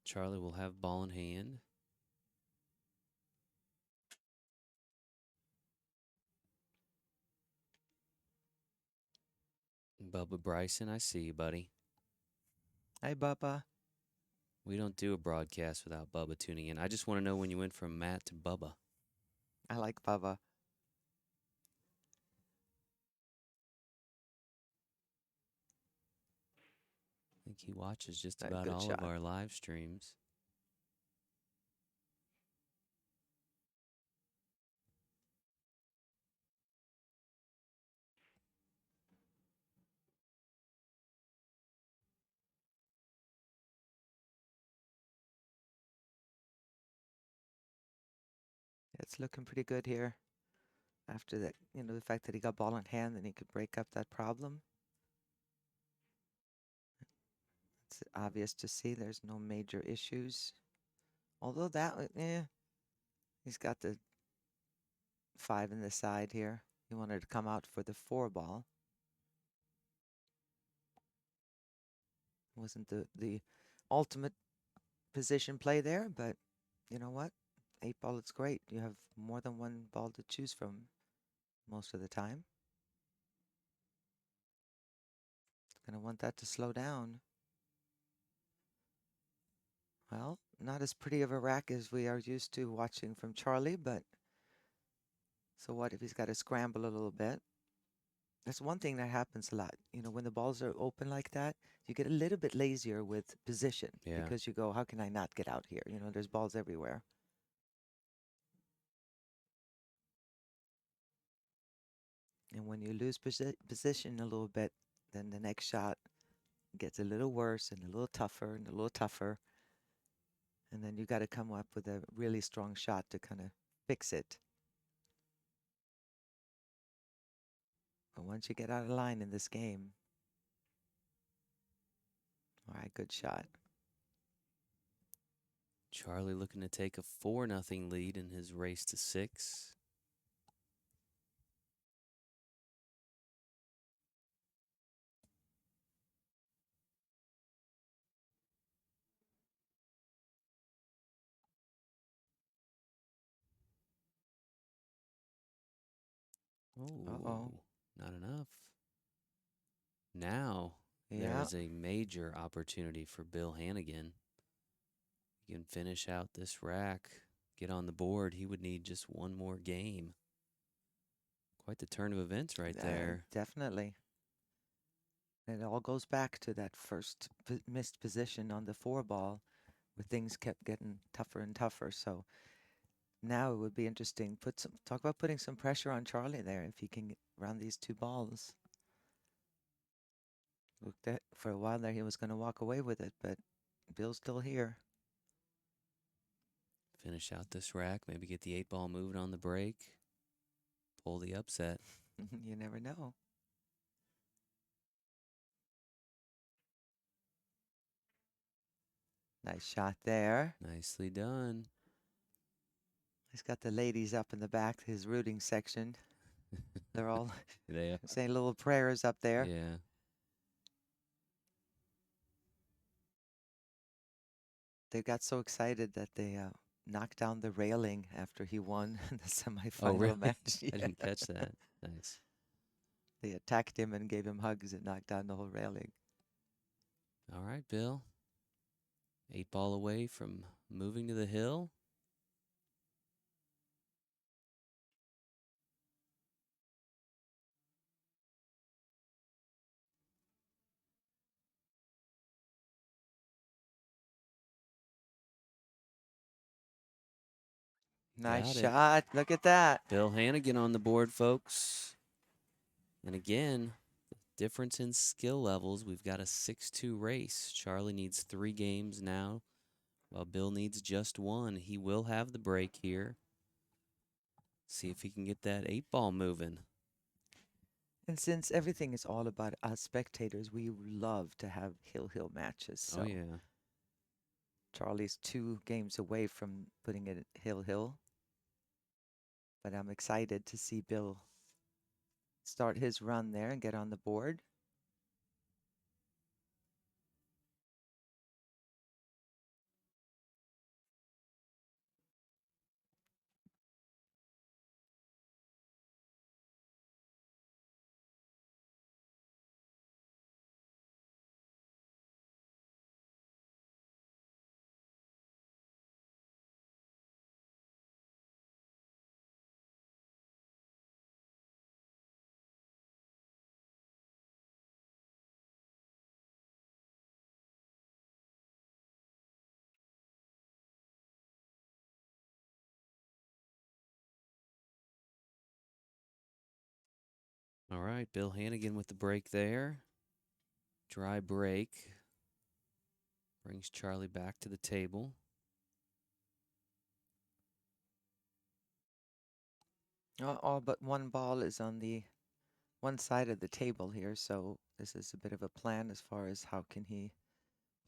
Charlie will have ball in hand. Bubba Bryson, I see you, buddy. Hi, Bubba. We don't do a broadcast without Bubba tuning in. I just want to know when you went from Matt to Bubba. I like Bubba. I think he watches just A about good all shot. of our live streams. It's looking pretty good here. After that, the fact that he got ball in hand and he could break up that problem. It's obvious to see there's no major issues. Although that, he's got the 5 in the side here. He wanted to come out for the 4 ball. Wasn't the ultimate position play there, but you know what? 8 ball, it's great. You have more than 1 ball to choose from most of the time. Gonna want that to slow down. Well, not as pretty of a rack as we are used to watching from Charlie, but so what if he's got to scramble a little bit? That's one thing that happens a lot. When the balls are open like that, you get a little bit lazier with position because you go, how can I not get out here? There's balls everywhere. And when you lose position a little bit, then the next shot gets a little worse and a little tougher and a little tougher. And then you got to come up with a really strong shot to kind of fix it. But once you get out of line in this game, all right, good shot. Charlie looking to take a 4-0 lead in his race to 6. Uh-oh. Not enough. Now there Yeah. is a major opportunity for Bill Hannigan. He can finish out this rack, get on the board. He would need just 1 more game. Quite the turn of events right there. Definitely. And it all goes back to that first missed position on the 4 ball where things kept getting tougher and tougher. So now it would be interesting. Talk about putting some pressure on Charlie there if he can get around these 2 balls. Looked at for a while there he was going to walk away with it, but Bill's still here. Finish out this rack, maybe get the 8 ball moving on the break. Pull the upset. You never know. Nice shot there. Nicely done. He's got the ladies up in the back, his rooting section. They're all saying little prayers up there. Yeah. They got so excited that they knocked down the railing after he won the semifinal Oh, really? match. I didn't catch that. Nice. They attacked him and gave him hugs and knocked down the whole railing. All right, Bill. 8 ball away from moving to the hill. Nice Got it. shot. Look at that. Bill Hannigan on the board, folks. And again, difference in skill levels. We've got a 6-2 race. Charlie needs 3 games now, while Bill needs just 1. He will have the break here. See if he can get that 8 ball moving. And since everything is all about us spectators, we love to have hill matches. So Oh yeah. Charlie's 2 games away from putting it at hill. But I'm excited to see Bill start his run there and get on the board. All right, Bill Hannigan with the break there. Dry break. Brings Charlie back to the table. All but one ball is on the one side of the table here, so this is a bit of a plan as far as how can he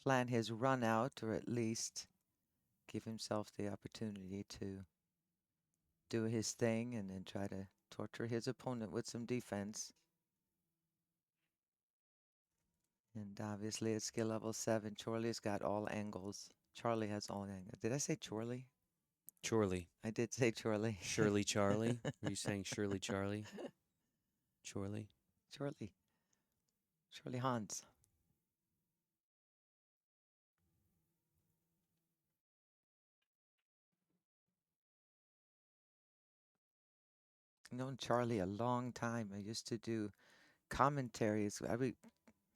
plan his run out, or at least give himself the opportunity to do his thing and then try to torture his opponent with some defense. And obviously at skill level 7, Charlie's got all angles. Charlie has all angles. Did I say Charlie? Chorley. I did say Charlie. Shirley Charlie. Were you saying Shirley Charlie? Chorley. Charlie. Charlie Hans. I've known Charlie a long time. I used to do commentaries.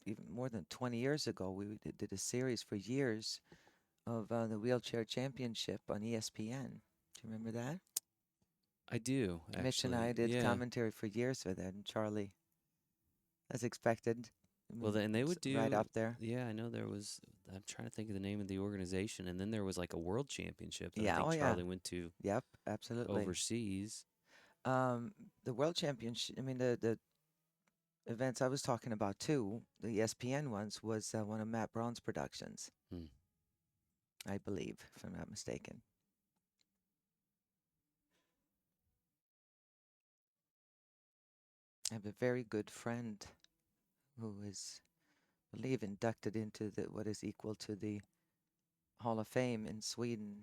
Even more than 20 years ago, we did a series for years of the Wheelchair Championship on ESPN. Do you remember that? I do, actually. Mitch and I did yeah. commentary for years with it, and Charlie, as expected. Well, and they would do right up there. Yeah, I know there was. I'm trying to think of the name of the organization, and then there was like a world championship that Yeah, I think oh, yeah. Charlie went to Yep, absolutely. overseas. The World Championship, I mean, the events I was talking about too, the ESPN ones, was one of Matt Braun's productions. I believe, if I'm not mistaken. I have a very good friend who is, I believe, inducted into what is equal to the Hall of Fame in Sweden.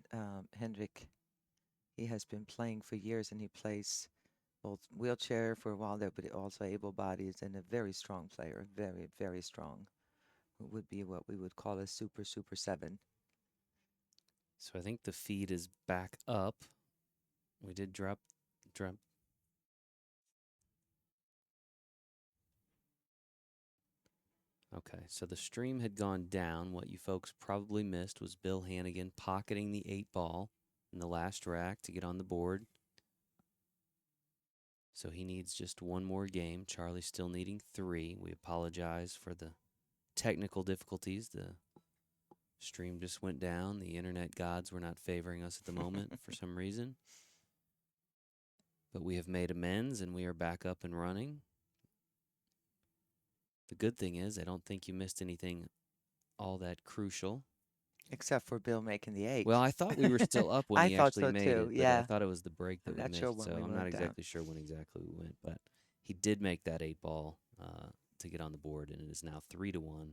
Henrik, he has been playing for years, and he plays both wheelchair for a while there, but also able-bodied, and a very strong player, very, very strong. Who would be what we would call a super 7. So I think the feed is back up. We did drop. Okay, so the stream had gone down. What you folks probably missed was Bill Hannigan pocketing the 8-ball in the last rack to get on the board. So he needs just one more game. Charlie's still needing 3. We apologize for the technical difficulties. The stream just went down. The internet gods were not favoring us at the moment for some reason. But we have made amends, and we are back up and running. The good thing is I don't think you missed anything all that crucial. Except for Bill making the 8. Well, I thought we were still up when I he thought actually so made too, it. But yeah. I thought it was the break that I'm we not missed. sure when So we I'm went not down. exactly sure when exactly we went. But he did make that 8-ball to get on the board, and it is now 3-1.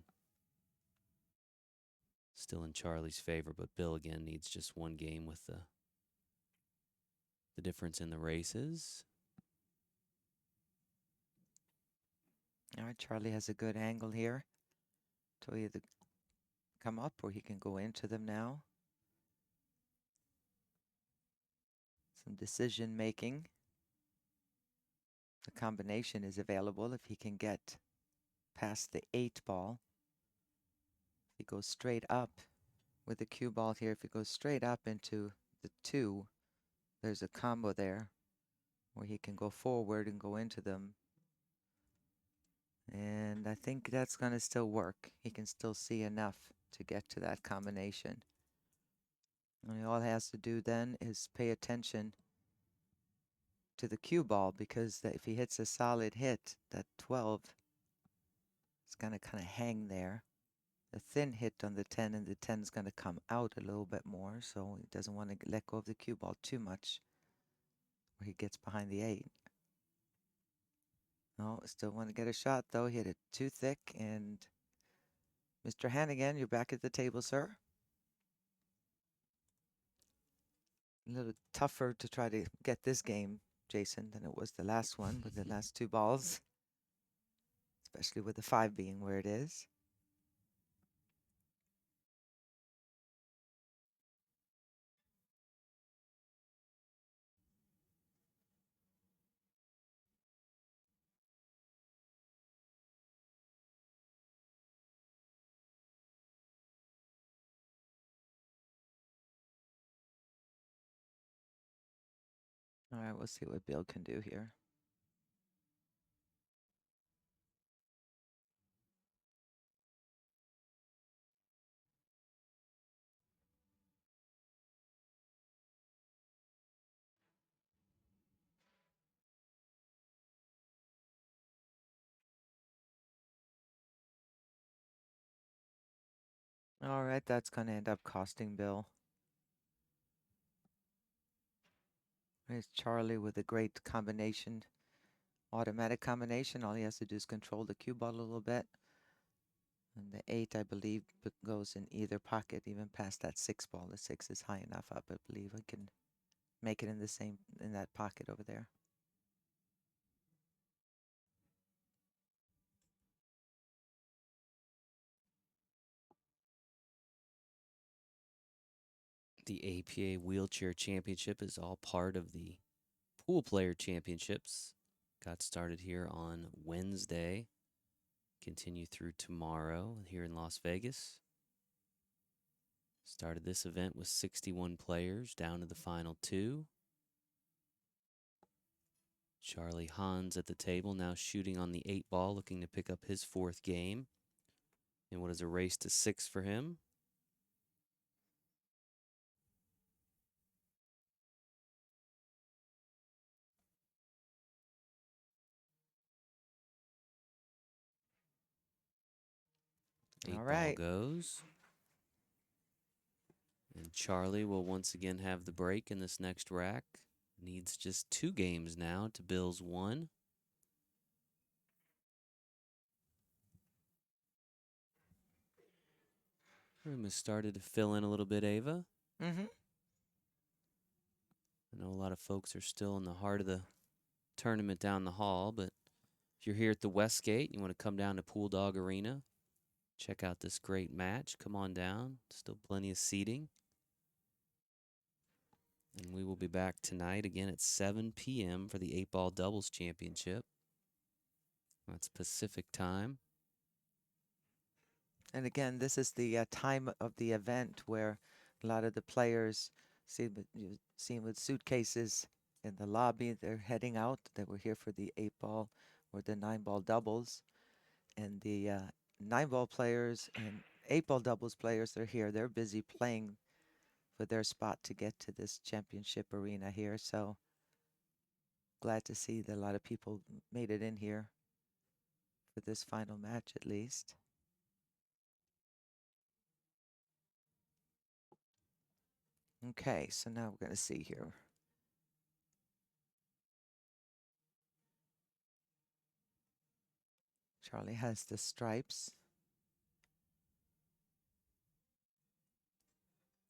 Still in Charlie's favor, but Bill again needs just one game with the difference in the races. All right, Charlie has a good angle here to either come up or he can go into them now. Some decision making. The combination is available if he can get past the 8-ball. If he goes straight up with the cue ball here, if he goes straight up into the 2, there's a combo there where he can go forward and go into them. And I think that's going to still work. He can still see enough to get to that combination. And all he has to do then is pay attention to the cue ball, because if he hits a solid hit, that 12 is going to kind of hang there. The thin hit on the 10, and the 10 is going to come out a little bit more, so he doesn't want to let go of the cue ball too much, where he gets behind the 8. No, still want to get a shot, though. Hit it too thick, and Mr. Hannigan, you're back at the table, sir. A little tougher to try to get this game, Jason, than it was the last one with the last 2 balls, especially with the 5 being where it is. All right, we'll see what Bill can do here. All right, that's going to end up costing Bill. There's Charlie with a great combination, automatic combination. All he has to do is control the cue ball a little bit. And the 8, I believe, goes in either pocket, even past that 6 ball. The 6 is high enough up, I believe. I can make it in that pocket over there. The APA Wheelchair Championship is all part of the Pool Player Championships. Got started here on Wednesday. Continue through tomorrow here in Las Vegas. Started this event with 61 players down to the final 2. Charlie Hans at the table now shooting on the 8 ball, looking to pick up his 4th game in what is a race to 6 for him. All 8 right. ball goes. And Charlie will once again have the break in this next rack. Needs just 2 games now to Bill's 1. Room has started to fill in a little bit, Ava. Mm-hmm. I know a lot of folks are still in the heart of the tournament down the hall, but if you're here at the Westgate, you want to come down to Pool Dog Arena, check out this great match, come on down. Still plenty of seating. And we will be back tonight again at 7 p.m. for the 8-ball doubles championship. That's Pacific time. And again, this is the time of the event where a lot of the players, you've seen with suitcases in the lobby, they're heading out. They were here for the 8-ball or the 9-ball doubles. And the 9-ball players and 8-ball doubles players, they're here. They're busy playing for their spot to get to this championship arena here. So glad to see that a lot of people made it in here for this final match at least. Okay, so now we're going to see here. Charlie has the stripes.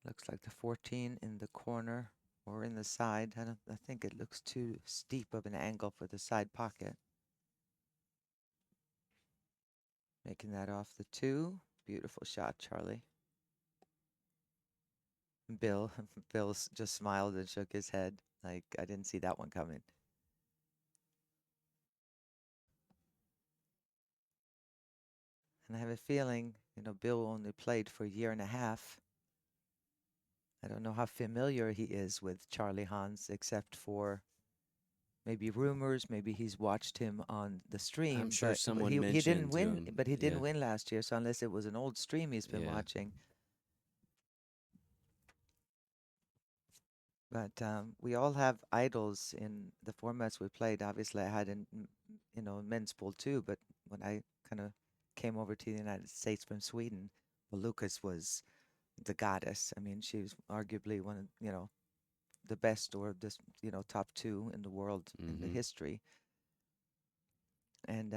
Looks like the 14 in the corner or in the side. I think it looks too steep of an angle for the side pocket. Making that off the 2. Beautiful shot, Charlie. Bill just smiled and shook his head like, I didn't see that one coming. And I have a feeling, Bill only played for a year and a half. I don't know how familiar he is with Charlie Hans, except for maybe rumors. Maybe he's watched him on the stream. I'm sure someone he mentioned didn't to win, him. but he didn't Yeah. win last year. So unless it was an old stream he's been Yeah. watching. But we all have idols in the formats we played. Obviously, I had in men's pool too. But when I kind of came over to the United States from Sweden, well, Lucas was the goddess. I mean, she was arguably one of the best, or this top two in the world in the Mm-hmm. history. And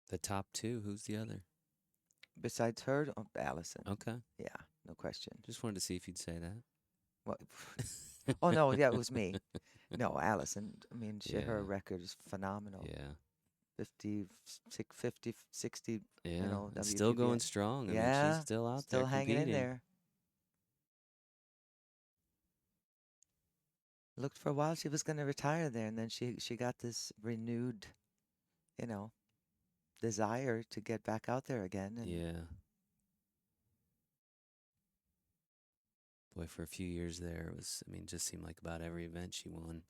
The top two. Who's the other? besides her, oh, Allison. Okay. Yeah, no question. Just wanted to see if you'd say that. What? Oh no, yeah, it was me. No, Allison. I mean, her Yeah. record is phenomenal. Yeah. 50, 50, 60, Yeah. And still going WPBA. strong. I mean, Yeah, she's still out still there hanging in competing. there. Looked for a while she was going to retire there, and then she got this renewed, desire to get back out there again. And Yeah. Boy, for a few years there, it was, I mean, just seemed like about every event she won.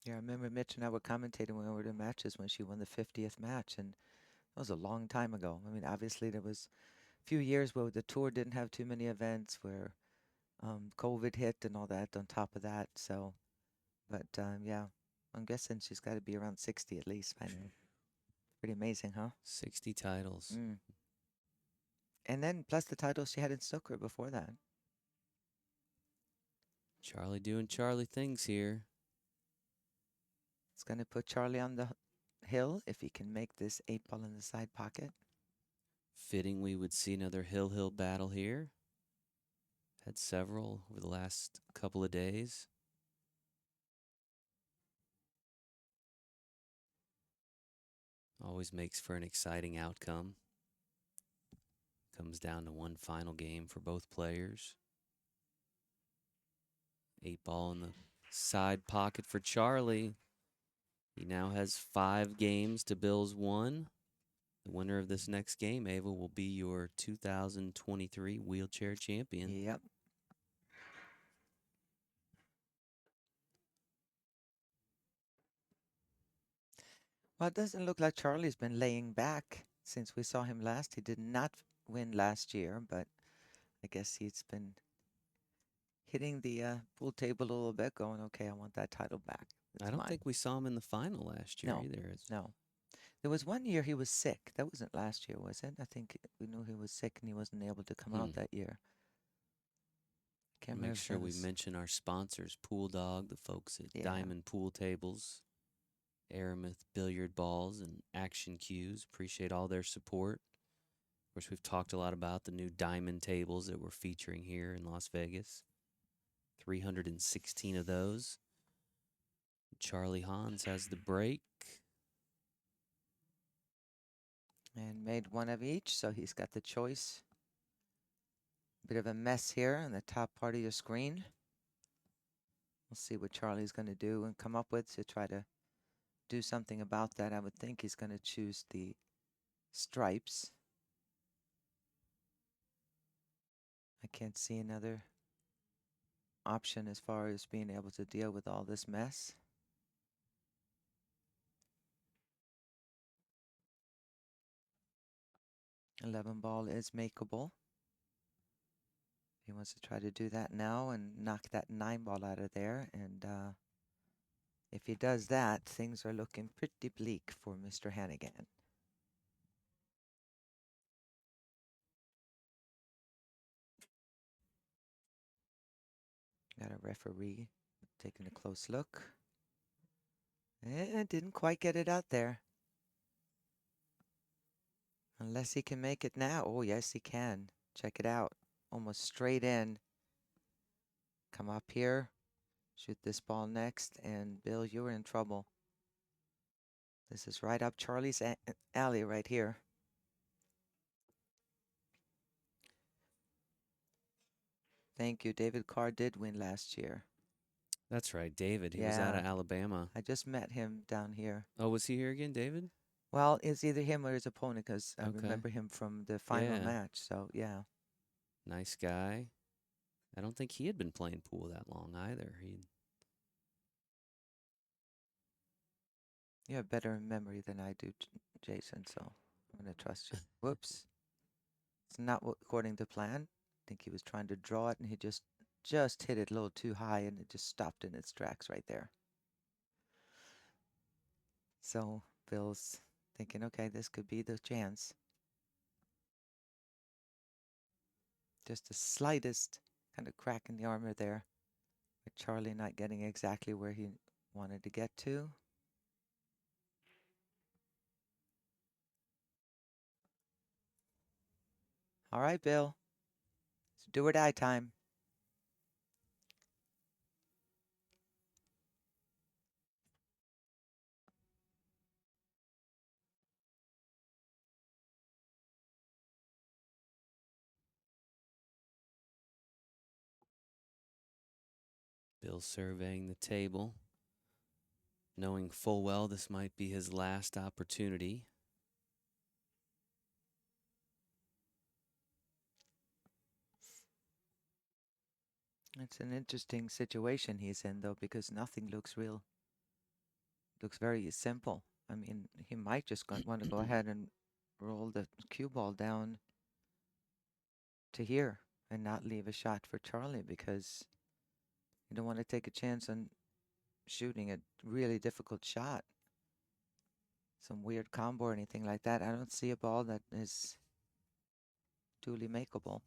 yeah, I remember Mitch and I were commentating when we were in matches when she won the 50th match, and that was a long time ago. I mean, obviously there was a few years where the tour didn't have too many events, where COVID hit and all that on top of that. So, but yeah, I'm guessing she's got to be around 60 at least by now. Pretty amazing, huh? 60 titles. Mm. And then plus the titles she had in snooker before that. Charlie doing Charlie things here. It's going to put Charlie on the hill if he can make this 8-ball in the side pocket. Fitting we would see another hill battle here. Had several over the last couple of days. Always makes for an exciting outcome. Comes down to one final game for both players. 8-ball in the side pocket for Charlie. He now has 5 games to Bill's 1. The winner of this next game, Ava, will be your 2023 wheelchair champion. Yep. Well, it doesn't look like Charlie's been laying back since we saw him last. He did not win last year, but I guess he's been hitting the pool table a little bit, going, okay, I want that title back. I don't think we saw him in the final last year No, either. no. There was one year he was sick. That wasn't last year, was it? I think we knew he was sick and he wasn't able to come out that year. Can't remember Make if sure that we was- mention our sponsors, Pool Dog, the folks at Yeah. Diamond Pool Tables, Aramith Billiard Balls, and Action Cues. Appreciate all their support. Of course, we've talked a lot about the new diamond tables that we're featuring here in Las Vegas. 316 of those. Charlie Hans has the break. And made one of each, so he's got the choice. Bit of a mess here on the top part of your screen. We'll see what Charlie's going to do and come up with to try to do something about that. I would think he's going to choose the stripes. I can't see another option as far as being able to deal with all this mess. $11 is makeable. He wants to try to do that now and knock that 9-ball out of there. And if he does that, things are looking pretty bleak for Mr. Hannigan. Got a referee taking a close look. Didn't quite get it out there. Unless he can make it now. Oh, yes, he can. Check it out. Almost straight in. Come up here. Shoot this ball next. And Bill, you're in trouble. This is right up Charlie's alley right here. Thank you. David Carr did win last year. That's right, David. He was out of Yeah. Alabama. I just met him down here. Oh, was he here again, David? Well, it's either him or his opponent, because I Okay. remember him from the final Yeah. match. So, yeah. Nice guy. I don't think he had been playing pool that long either. You have better memory than I do, Jason, so I'm going to trust you. Whoops. It's not according to plan. I think he was trying to draw it, and he just hit it a little too high, and it just stopped in its tracks right there. So Bill's thinking, okay, this could be the chance. Just the slightest kind of crack in the armor there, with Charlie not getting exactly where he wanted to get to. All right, Bill. It's do or die time. Bill surveying the table, knowing full well this might be his last opportunity. It's an interesting situation he's in, though, because nothing looks real. Looks very simple. I mean, he might just want to go ahead and roll the cue ball down to here and not leave a shot for Charlie, because you don't want to take a chance on shooting a really difficult shot. Some weird combo or anything like that. I don't see a ball that is duly makeable.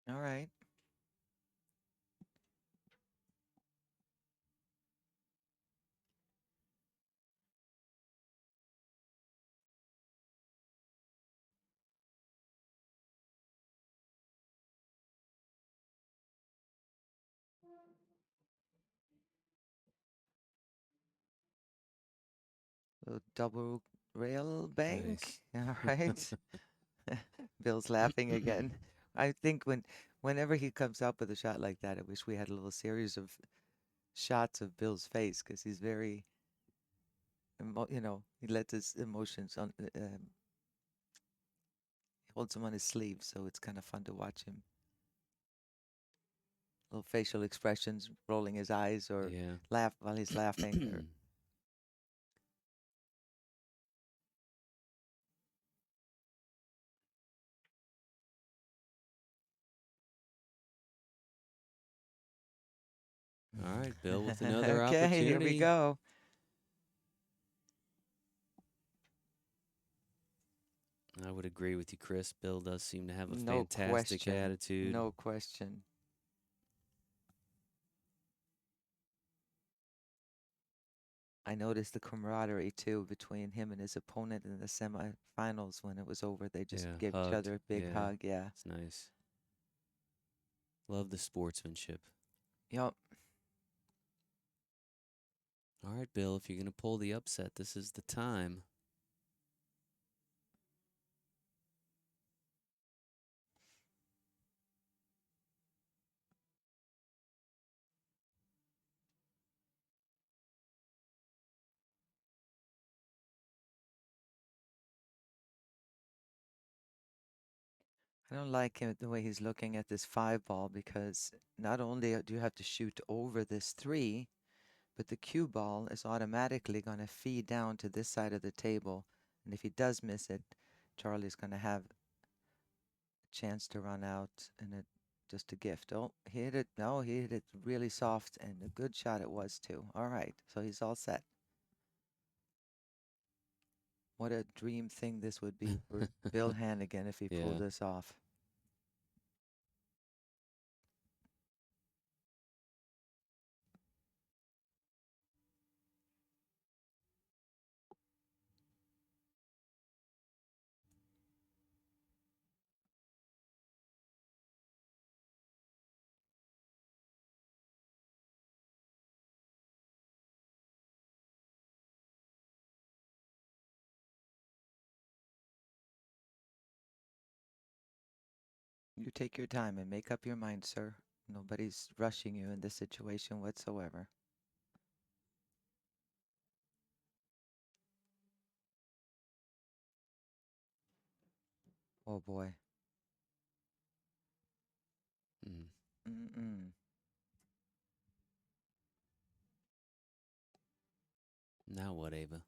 All right. Little double rail bank. Nice. All right. Bill's laughing again. I think whenever he comes up with a shot like that, I wish we had a little series of shots of Bill's face, because he's very, he lets his emotions on, he holds them on his sleeve, so it's kind of fun to watch him. Little facial expressions, rolling his eyes, or Yeah. laugh while he's laughing. Or, All right, Bill with another okay, opportunity. here we go. I would agree with you, Chris. Bill does seem to have a No fantastic question. attitude. No question. I noticed the camaraderie too between him and his opponent in the semifinals. When it was over, they just Yeah, gave each hugged. other a big Yeah. hug. Yeah. It's nice. Love the sportsmanship. Yep. All right, Bill, if you're going to pull the upset, this is the time. I don't like him the way he's looking at this 5 ball, because not only do you have to shoot over this 3, but the cue ball is automatically going to feed down to this side of the table. And if he does miss it, Charlie's going to have a chance to run out and just a gift. Oh, he hit it. No, he hit it really soft, and a good shot it was too. All right, so he's all set. What a dream thing this would be for Bill Hannigan if he pulled Yeah. this off. You take your time and make up your mind, sir. Nobody's rushing you in this situation whatsoever. Oh boy. Mm. Mm-mm. Now what, Ava?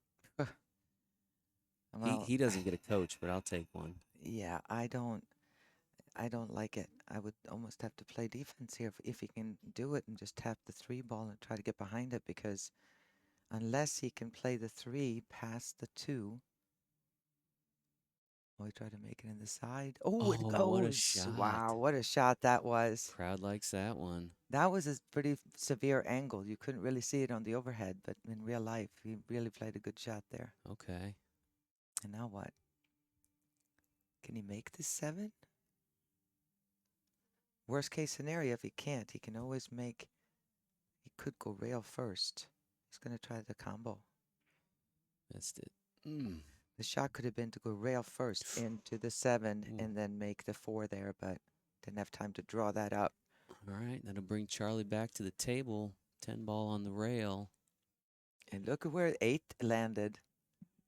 Well, He doesn't get a coach, but I'll take one. yeah, I don't like it. I would almost have to play defense here if he can do it and just tap the 3 ball and try to get behind it, because unless he can play the 3 past the 2. Oh, he tried to make it in the side. Oh, it Oh, what a goes. Wow, shot. what a shot that was. Crowd likes that one. That was a pretty severe angle. You couldn't really see it on the overhead, but in real life, he really played a good shot there. Okay. And now what? Can he make this 7? Worst case scenario, if he can't, he can always make, he could go rail first. He's going to try the combo. Missed it. Mm. The shot could have been to go rail first into the 7 Ooh. and then make the 4 there, but didn't have time to draw that up. All right, that'll bring Charlie back to the table. 10 ball on the rail. And look at where 8 landed.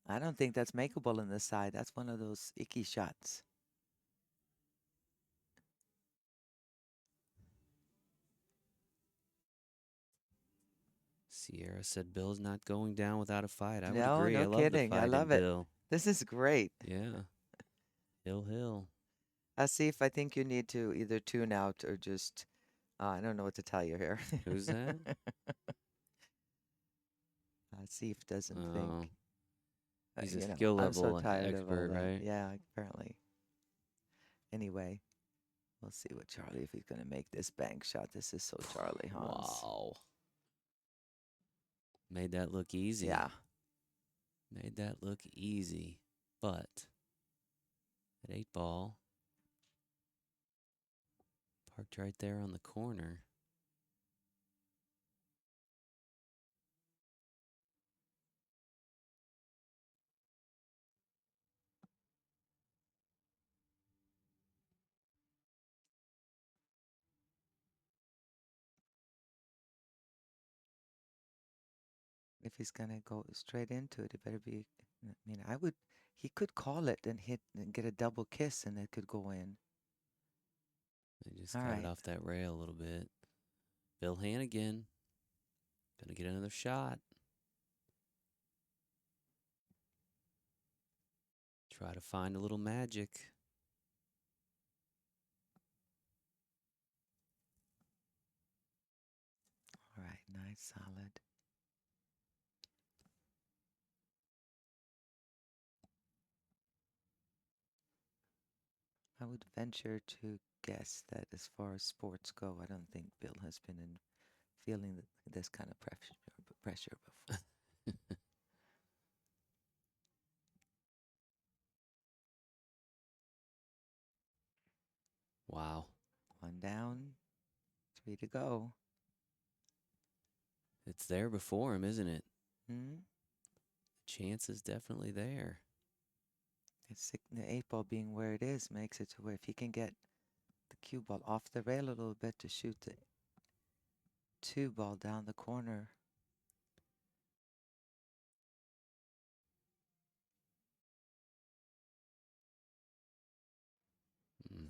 I don't think that's makeable in this side. That's one of those icky shots. Sierra said Bill's not going down without a fight. I would No, agree. no I love the kidding. I fight in love it. Bill. This is great. Yeah. Hill. See if I think you need to either tune out or just, I don't know what to tell you here. Who's that? See if doesn't Oh, think. he's a You know, skill I'm so level tired of all expert, that. right? Yeah, apparently. Anyway, we'll see what Charlie, if he's going to make this bank shot. This is so Charlie Hans. Wow. Made that look easy. Yeah. Made that look easy. But at 8 ball, parked right there on the corner. If he's going to go straight into it, it better be, I mean, he could call it and hit and get a double kiss and it could go in. They just All got right. it off that rail a little bit. Bill Hannigan. Gonna get another shot. Try to find a little magic. All right, nice, solid. I would venture to guess that as far as sports go, I don't think Bill has been feeling this kind of pressure before. Wow. 1 down, 3 to go. It's there before him, isn't it? Hmm? The chance is definitely there. The 8 ball being where it is makes it to where if he can get the cue ball off the rail a little bit to shoot the 2 ball down the corner.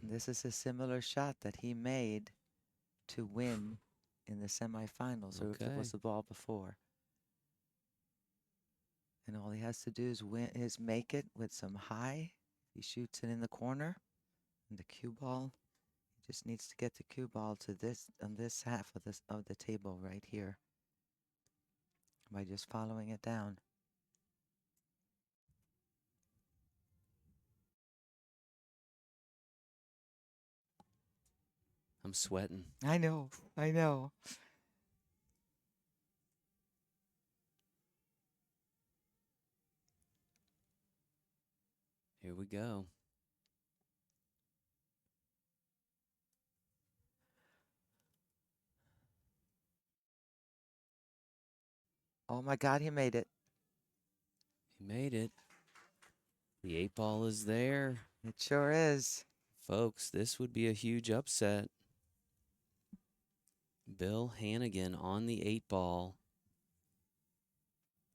This is a similar shot that he made to win in the semifinals, or if it was Okay. the ball before. And all he has to do is make it with some high. He shoots it in the corner, and the cue ball. He just needs to get the cue ball to this half of the table right here by just following it down. I'm sweating. I know. Here we go. Oh my God, he made it. He made it. The 8 ball is there. It sure is. Folks, this would be a huge upset. Bill Hannigan on the 8-ball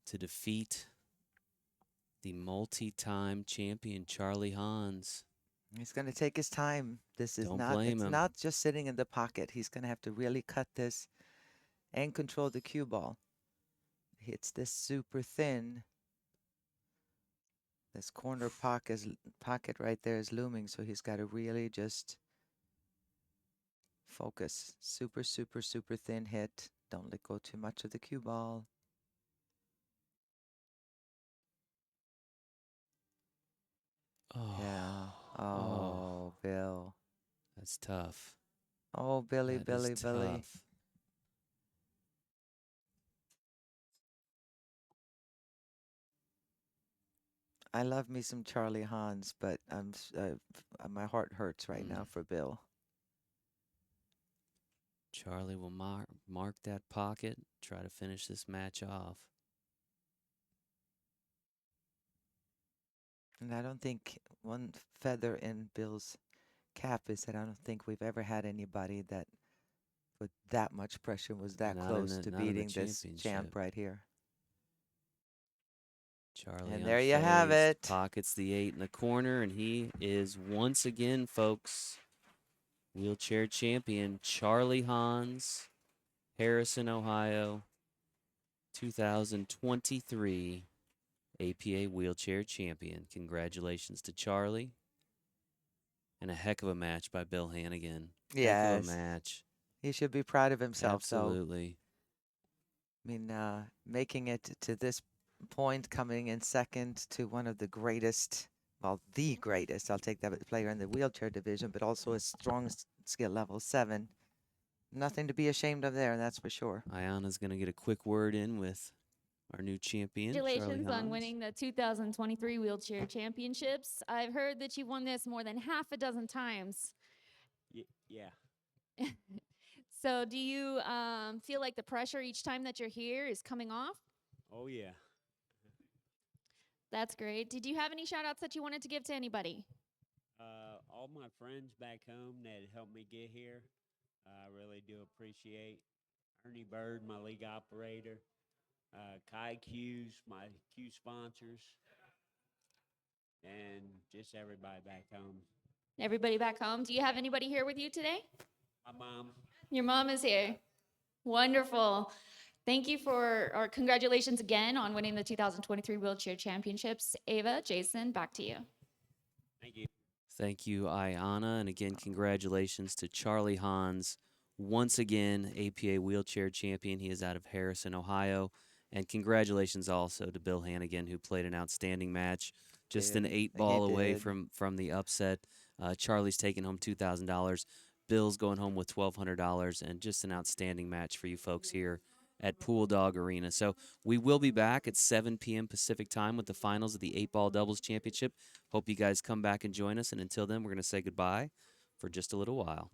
to defeat the multi-time champion Charlie Hans. He's going to take his time. This is Don't not, blame it's him. not just sitting in the pocket. He's going to have to really cut this and control the cue ball. Hits this super thin. This corner pocket right there is looming, so he's got to really just focus. Super, super, super thin hit. Don't let go too much of the cue ball. Oh, Yeah. oh, Oh, Bill. that's tough. Oh, Billy, That Billy, is Billy. tough. I love me some Charlie Hans, but my heart hurts right now for Bill. Charlie will mark that pocket, try to finish this match off. And I don't think one feather in Bill's cap is that I don't think we've ever had anybody that with that much pressure was that Not in close the- to not in the beating this champ championship. right here. Charlie And there you have unfazed, it. pockets the 8 in the corner, and he is once again, folks, wheelchair champion Charlie Hans, Harrison, Ohio, 2023 APA Wheelchair Champion. Congratulations to Charlie. And a heck of a match by Bill Hannigan. Heck of Yes. a match. He should be proud of himself. Absolutely. So, I mean, making it to this point, coming in second to one of the greatest, well, the greatest, I'll take that player in the wheelchair division, but also a strong skill level 7. Nothing to be ashamed of there, that's for sure. Ayana's going to get a quick word in with our new champion, Charlie Congratulations on Hans. winning the 2023 Wheelchair Championships. I've heard that you've won this more than half a dozen times. Yeah. So do you feel like the pressure each time that you're here is coming off? Oh, yeah. That's great. Did you have any shout outs that you wanted to give to anybody? All my friends back home that helped me get here, I really do appreciate. Ernie Bird, my league operator. Kai Q's, my Q sponsors. And just everybody back home. Everybody back home. Do you have anybody here with you today? My mom. Your mom is here. Wonderful. Thank you or congratulations again on winning the 2023 Wheelchair Championships. Ava, Jason, back to you. Thank you. Thank you, Ayana. And again, congratulations to Charlie Hans. Once again, APA Wheelchair Champion. He is out of Harrison, Ohio. And congratulations also to Bill Hannigan, who played an outstanding match. Just an 8-ball away from the upset. Charlie's taking home $2,000. Bill's going home with $1,200, and just an outstanding match for you folks here at Pool Dog Arena. So we will be back at 7 p.m. Pacific time with the finals of the 8-ball doubles championship. Hope you guys come back and join us. And until then, we're going to say goodbye for just a little while.